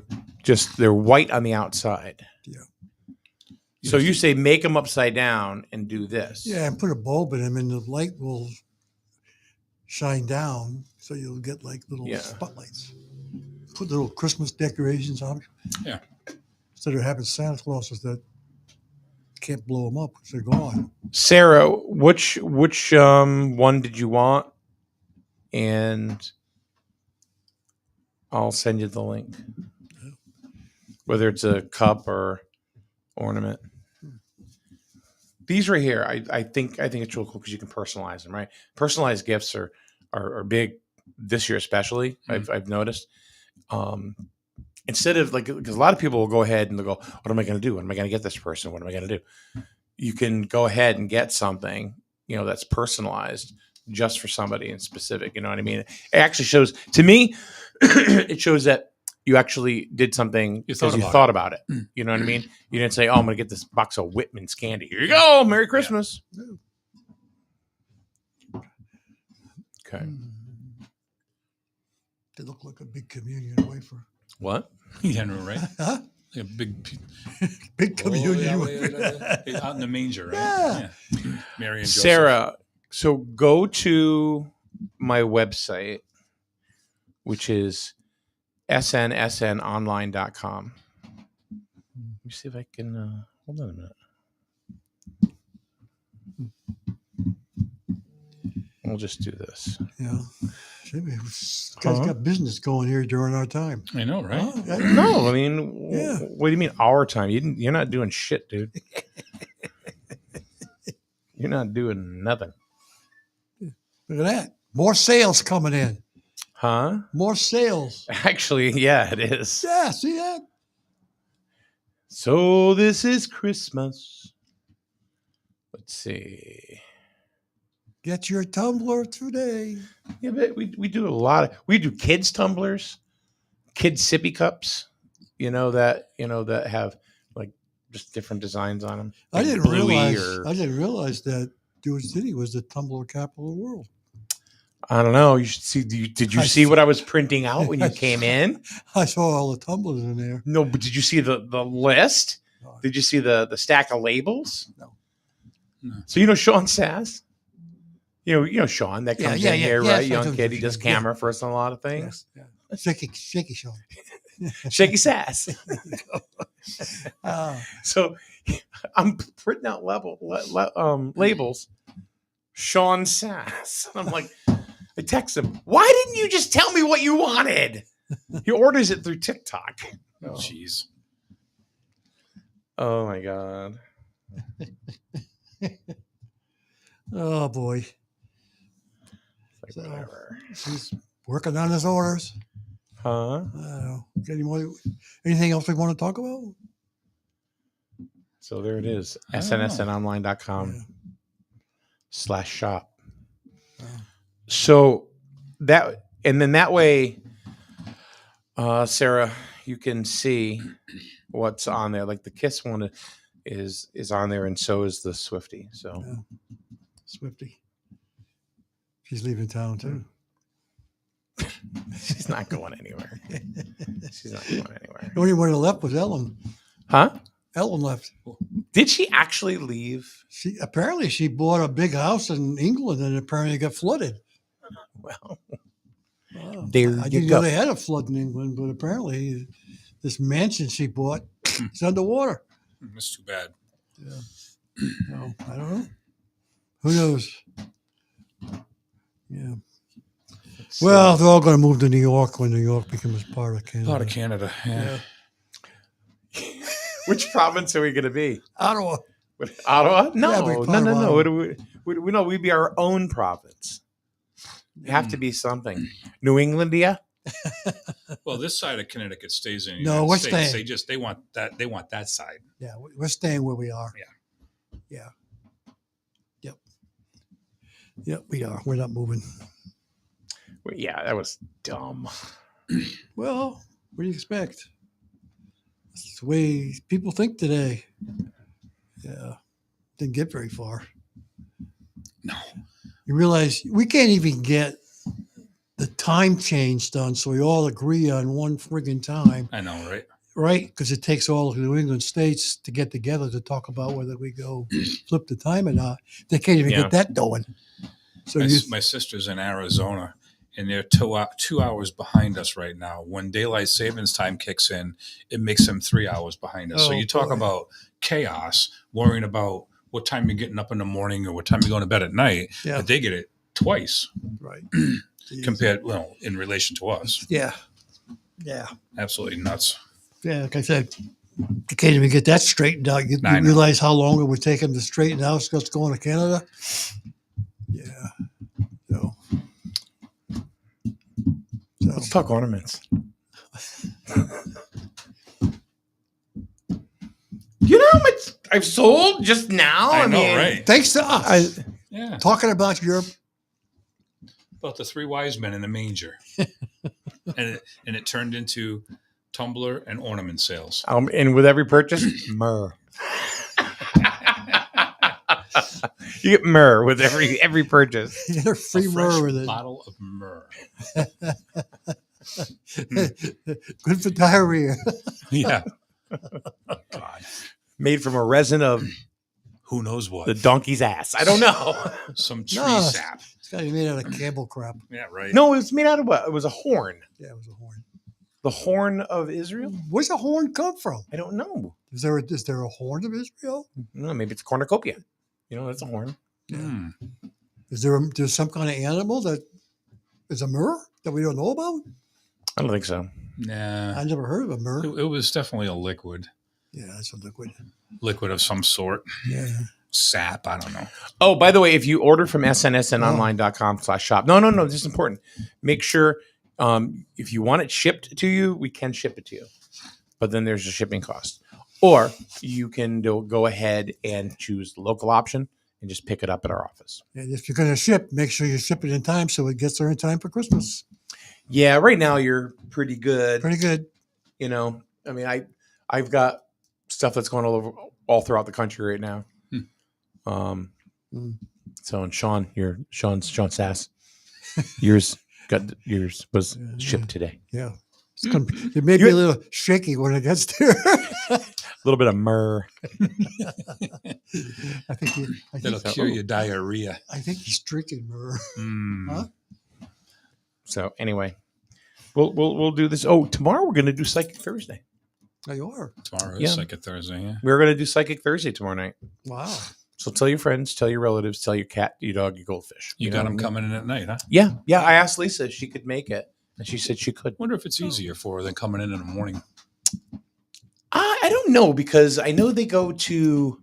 A: white on the outside.
B: Yeah.
A: So you say make them upside down and do this.
B: Yeah, and put a bulb in them, and the light will shine down, so you'll get like little spotlights. Put little Christmas decorations on them.
C: Yeah.
B: Instead of having Santa Clauses that can't blow them up because they're gone.
A: Sarah, which one did you want? And I'll send you the link. Whether it's a cup or ornament. These right here, I think it's real cool because you can personalize them, right? Personalized gifts are big this year, especially.
C: Mm-hmm.
A: I've noticed. Instead of like, because a lot of people will go ahead and they'll go, "What am I going to do? What am I going to get this person? What am I going to do?" You can go ahead and get something, that's personalized just for somebody in specific. You know what I mean? It actually shows to me. It shows that you actually did something because you thought about it. You know what I mean? You didn't say, "Oh, I'm going to get this box of Whitman's candy. Here you go. Merry Christmas." Yeah. Okay.
B: They look like a big communion wafer.
A: What?
C: Yeah, no, right?
B: Huh?
C: Like a big
B: Communion
C: wafer.
B: wafer.
C: Out in the manger, right?
B: Yeah.
C: Mary and Joseph.
A: Sarah, so go to my website, which is snsnonline.com. Let me see if I can hold on a minute. We'll just do this.
B: Yeah. This guy's got business going here during our time.
C: I know, right?
B: Huh?
A: No, I mean,
B: Yeah.
A: what do you mean our time? You're not doing shit, dude. You're not doing nothing.
B: Look at that. More sales coming in.
A: Huh?
B: More sales.
A: Actually, yeah, it is.
B: Yeah, see that?
A: So this is Christmas. Let's see.
B: Get your tumbler today.
A: Yeah, but we do a lot of we do kids tumblers, kids sippy cups, that have like just different designs on them.
B: I
A: Like
B: didn't
A: bluey
B: realize that Dewey City was the tumbler capital of the world.
A: I don't know. You should see. Did you see what I was printing out when you came in?
B: I saw all the tumblers in there.
A: No, but did you see the list?
B: No.
A: Did you see the stack of labels?
B: No.
A: So Sean Sass? You know Sean that comes in here, right? Young kid. He does camera for us on a lot of things.
B: Yeah. Shaky Sean.
A: Shaky Sass.
B: Ah.
A: So I'm printing out labels. Sean Sass. I'm like, I text him, why didn't you just tell me what you wanted? He orders it through TikTok.
C: Oh, jeez.
A: Oh my God.
B: Oh boy.
A: like
B: So-
A: whatever.
B: He's working on his orders.
A: Huh?
B: I don't know. Anything else we want to talk about?
A: So there it is.
C: I don't know.
A: snsnonline.com/shop.
B: Yeah.
A: So that way, Sarah, you can see what's on there. Like the Kiss one is on there, and so is the Swifty. So
B: Yeah. Swifty. She's leaving town too.
A: she's not going anywhere. She's not going anywhere.
B: The only one that left was Ellen.
A: Huh?
B: Ellen left.
A: Did she actually leave?
B: She apparently she bought a big house in England and apparently it got flooded.
A: Well,
B: Wow.
A: there
B: I
A: you
B: didn't
A: go.
B: know they had a flood in England, but apparently this mansion she bought is underwater.
C: That's too bad.
B: No, I don't know. Who knows? Yeah. Well, they're all going to move to New York when New York becomes part of Canada.
C: Part of Canada. Yeah.
A: Which province are we going to be?
B: Ottawa.
A: Ottawa? No,
B: Yeah, big
A: no,
B: part
A: no,
B: of
A: no.
B: Ottawa.
A: We know we'd be our own province. We have to be something. New England, yeah.
C: Well, this side of Connecticut stays in the
B: No,
C: United
B: we're
C: States.
B: staying.
C: They want that. They want that side.
B: Yeah, we're staying where we are.
C: Yeah.
B: Yep. Yep, we are. We're not moving.
A: Well, yeah, that was dumb.
B: Well, what do you expect? That's the way people think today. Yeah. Didn't get very far.
C: No.
B: You realize we can't even get the time change done so we all agree on one friggin' time,
C: I know, right?
B: right? Because it takes all of the New England states to get together to talk about whether we go flip the time or not. They can't even
A: Yeah.
B: get that going. So
C: My sister's in Arizona, and they're 2 hours behind us right now. When daylight savings time kicks in, it makes them 3 hours behind us. So
B: Oh,
C: you talk
B: boy.
C: about chaos, worrying about what time you're getting up in the morning or what time you're going to bed at night.
B: Yeah.
C: But they get it twice
B: right.
C: compared, well, in relation to us.
B: Yeah. Yeah.
C: Absolutely nuts.
B: Yeah, like I said, you can't even get that straightened out. You
C: I know.
B: realize how long it would take them to straighten out just going to Canada? Yeah. So,
A: Let's talk ornaments. You know how much I've sold just now?
C: I know, right?
B: thanks to us.
C: Yeah.
B: Talking about your
C: About the three wise men in the manger. and it turned into tumbler and ornament sales.
A: And with every purchase, myrrh. You get myrrh with every purchase.
B: your free
C: A fresh
B: myrrh with it.
C: bottle of myrrh.
B: Good for diarrhea.
C: Yeah.
A: Made from a resin of
C: Who knows what?
A: the donkey's ass. I don't know.
C: Some tree
B: No.
C: sap.
B: It's got to be made out of Campbell crap.
C: Yeah, right.
A: No, it was made out of what? It was a horn.
B: Yeah, it was a horn.
A: The horn of Israel?
B: Where's the horn come from?
A: I don't know.
B: Is there a horn of Israel?
A: No, maybe it's a cornucopia. You know, that's a horn.
C: Hmm.
B: There's some kind of animal that is a myrrh that we don't know about?
A: I don't think so.
C: Nah.
B: I never heard of a myrrh.
C: It was definitely a liquid.
B: Yeah, it's a liquid.
C: Liquid of some sort.
B: Yeah.
C: Sap. I don't know.
A: Oh, by the way, if you order from snsnonline.com/shop, no, this is important. Make sure if you want it shipped to you, we can ship it to you. But then there's a shipping cost. Or you can go ahead and choose the local option and just pick it up at our office.
B: And if you're going to ship, make sure you ship it in time so it gets there in time for Christmas.
A: Yeah, right now you're pretty good.
B: Pretty good.
A: You know, I mean, I've got stuff that's going all throughout the country right now. So, and Sean Sass, yours was shipped today.
B: Yeah. It may be a little shaky when it gets there.
A: A little bit of myrrh.
C: That'll cure your diarrhea.
B: I think he's drinking myrrh.
C: Mm.
B: Huh?
A: So anyway, we'll do this. Oh, tomorrow we're going to do Psychic Thursday.
B: Oh, you are?
C: Tomorrow
A: Yeah.
C: is like a Thursday, yeah.
A: We're going to do Psychic Thursday tomorrow night.
B: Wow.
A: So tell your friends, tell your relatives, tell your cat, your dog, your goldfish.
C: You
A: know
C: got
A: what
C: them
A: I mean?
C: coming in at night, huh?
A: Yeah. I asked Lisa if she could make it, and she said she could.
C: Wonder if it's easier for her than coming in the morning.
A: I don't know, because I know they go to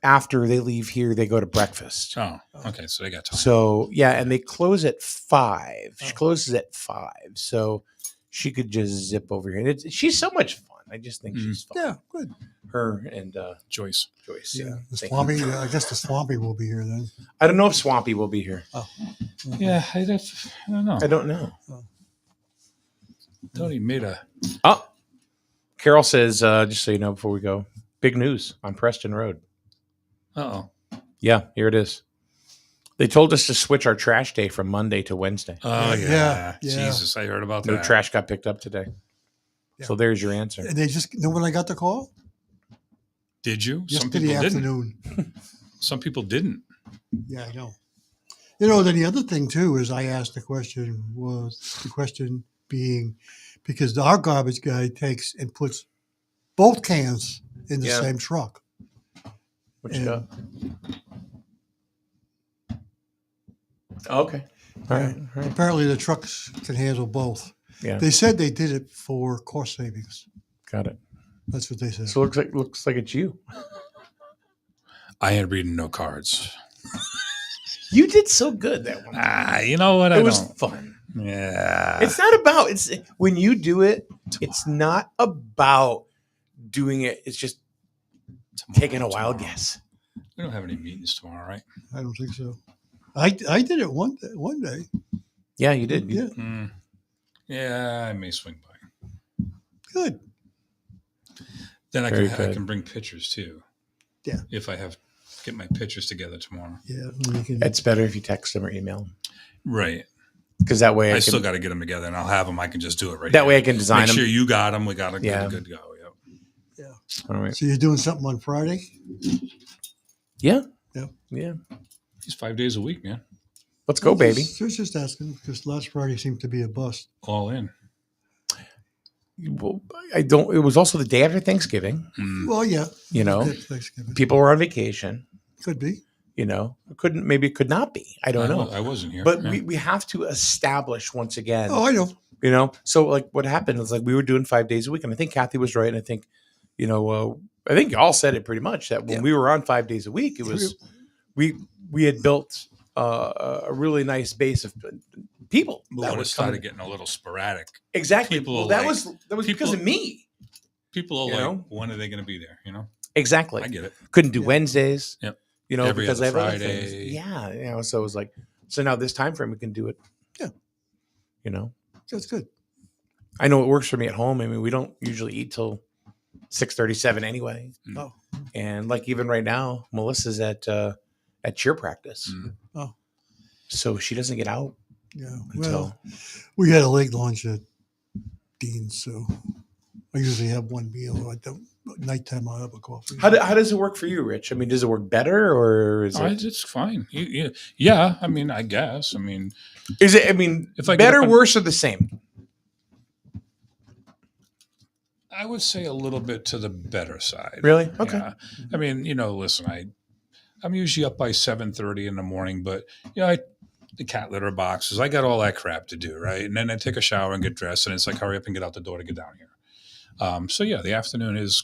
A: after they leave here, they go to breakfast.
C: Oh, okay. So they got time.
A: So yeah, and they close at 5. She
B: Oh.
A: closes at 5, so she could just zip over here. And she's so much fun. I just think she's fun.
B: Yeah, good.
A: Her and
C: Joyce.
A: Joyce.
B: Yeah, the
A: thank
B: Swampy.
A: you.
B: I guess the Swampy will be here then.
A: I don't know if Swampy will be here.
B: Oh,
C: Yeah, I don't know.
A: I don't know.
C: Thought he made a.
A: Oh, Carol says, just so you know, before we go, big news on Preston Road.
C: Uh oh.
A: Yeah, here it is. They told us to switch our trash day from Monday to Wednesday.
C: Oh
B: Yeah,
C: yeah.
B: yeah.
C: Jesus, I heard about
A: No
C: that.
A: trash got picked up today.
B: Yeah.
A: So there's your answer.
B: And they just know when I got the call
C: Did you? Some
B: yesterday
C: people didn't.
B: afternoon.
C: Some people didn't.
B: Yeah, I know. You know, then the other thing too is I asked the question being because our garbage guy takes and puts both cans in the
A: Yeah.
B: same truck.
A: What you
B: And-
A: got? Okay. All right. All right.
B: Apparently the trucks can handle both.
A: Yeah.
B: They said they did it for cost savings.
A: Got it.
B: That's what they said.
A: So it looks like it's you.
C: I ain't reading no cards.
A: You did so good that one.
C: Ah, you know what?
A: It was fun.
C: Yeah.
A: It's not about it's when you do it. It's not about doing it. It's just taking a wild
C: Tomorrow.
A: guess.
C: We don't have any meetings tomorrow, right?
B: I don't think so. I did it one day.
A: Yeah, you did.
B: Yeah,
C: Yeah, I may swing by.
B: good.
C: Then I
A: Very
C: can
A: good.
C: bring pictures too.
B: Yeah.
C: If I get my pictures together tomorrow.
B: Yeah, we can.
A: It's better if you text them or email them
C: Right.
A: because that way
C: I
A: I
C: still
A: can,
C: got to get them together, and I'll have them. I can just do it right.
A: that
C: now.
A: way I can design
C: Make
A: them.
C: sure you got them. We got to
A: Yeah.
C: good to go. Yep.
A: All right.
B: So you're doing something on Friday?
A: Yeah.
B: Yeah.
A: Yeah.
C: He's 5 days a week, man.
A: Let's go, baby.
B: I was just asking because last Friday seemed to be a bust.
C: All in.
A: Well, I don't. It was also the day after Thanksgiving.
C: Mm.
B: Well, yeah.
A: You know,
B: Good Thanksgiving.
A: people were on vacation.
B: Could be.
A: You know, it could not be. I don't know.
C: I wasn't here.
A: But
C: Yeah.
A: we have to establish once again.
B: Oh, I know.
A: You know, so like what happened is like we were doing 5 days a week, and I think Kathy was right, and I think, you know, I think y'all said it pretty much that when
B: Yeah.
A: we were on 5 days a week, it was we had built a really nice base of people
C: But
A: that
C: when it
A: was
C: started
A: coming.
C: getting a little sporadic,
A: Exactly.
C: people
A: Well,
C: are
A: that
C: like-
A: was because
C: people-
A: of me.
C: people are
A: You
C: like,
A: know?
C: when are they going to be there? You know,
A: Exactly.
C: I get it.
A: Couldn't do
B: Yeah.
A: Wednesdays.
C: Yep.
A: You know,
C: Every
A: because I
C: other
A: have other
C: Friday.
A: things. Yeah. You know, so it was like, so now this time frame we can do it.
B: Yeah.
A: You know,
B: That's good.
A: I know it works for me at home. I mean, we don't usually eat till 6:37 anyway.
B: Oh,
A: And like even right now, Melissa's at cheer practice.
C: Mm.
B: Oh.
A: So she doesn't get out
B: yeah.
A: until
B: Well, we had a late lunch at Dean's, so I usually have one meal. Nighttime I'll have a coffee.
A: how does it work for you, Rich? I mean, does it work better or is it
C: It's fine. Yeah. I mean, I guess. I mean,
A: I mean
C: If I get
A: better,
C: up and-
A: worse, or the same?
C: I would say a little bit to the better side.
A: Really? Okay.
C: Yeah. I mean, listen, I'm usually up by 7:30 in the morning, but the cat litter boxes, I got all that crap to do, right? And then I take a shower and get dressed, and it's like hurry up and get out the door to get down here. So yeah, the afternoon is,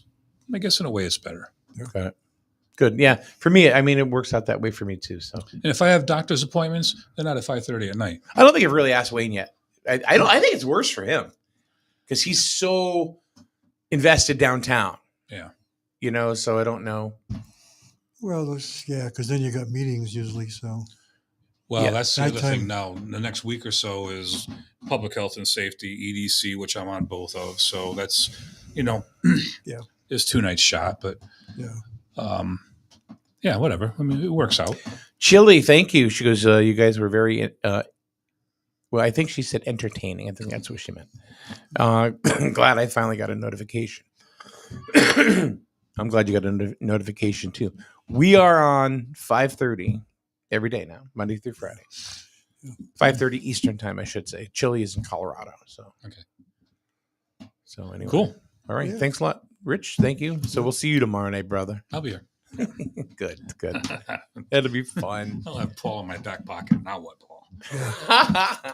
C: I guess, in a way, it's better.
A: Okay. Good. Yeah. For me, I mean, it works out that way for me too. So
C: And if I have doctor's appointments, they're not at 5:30 at night.
A: I don't think I've really asked Wayne yet. I don't. I think it's worse for him because he's so invested downtown.
C: Yeah.
A: You know, so I don't know.
B: Well, because then you got meetings usually. So
C: Well,
A: Yeah,
C: that's the other
B: nighttime.
C: thing now. The next week or so is public health and safety, EDC, which I'm on both of. So that's,
B: Yeah.
C: There's 2 nights shot, but
B: yeah,
C: yeah, whatever. I mean, it works out.
A: Chili, thank you. She goes, you guys were very, well, I think she said entertaining. I think that's what she meant. Glad I finally got a notification. I'm glad you got a notification too. We are on 5:30 every day now, Monday through Friday. 5:30 Eastern time, I should say. Chili is in Colorado. So,
C: Okay.
A: So anyway.
C: Cool.
A: All right.
B: Yeah.
A: Thanks a lot, Rich. Thank you. So we'll see you tomorrow night, brother.
C: I'll be here.
A: Good. It'll be fun.
C: I'll have Paul in my back pocket. Now what, Paul?
B: yeah.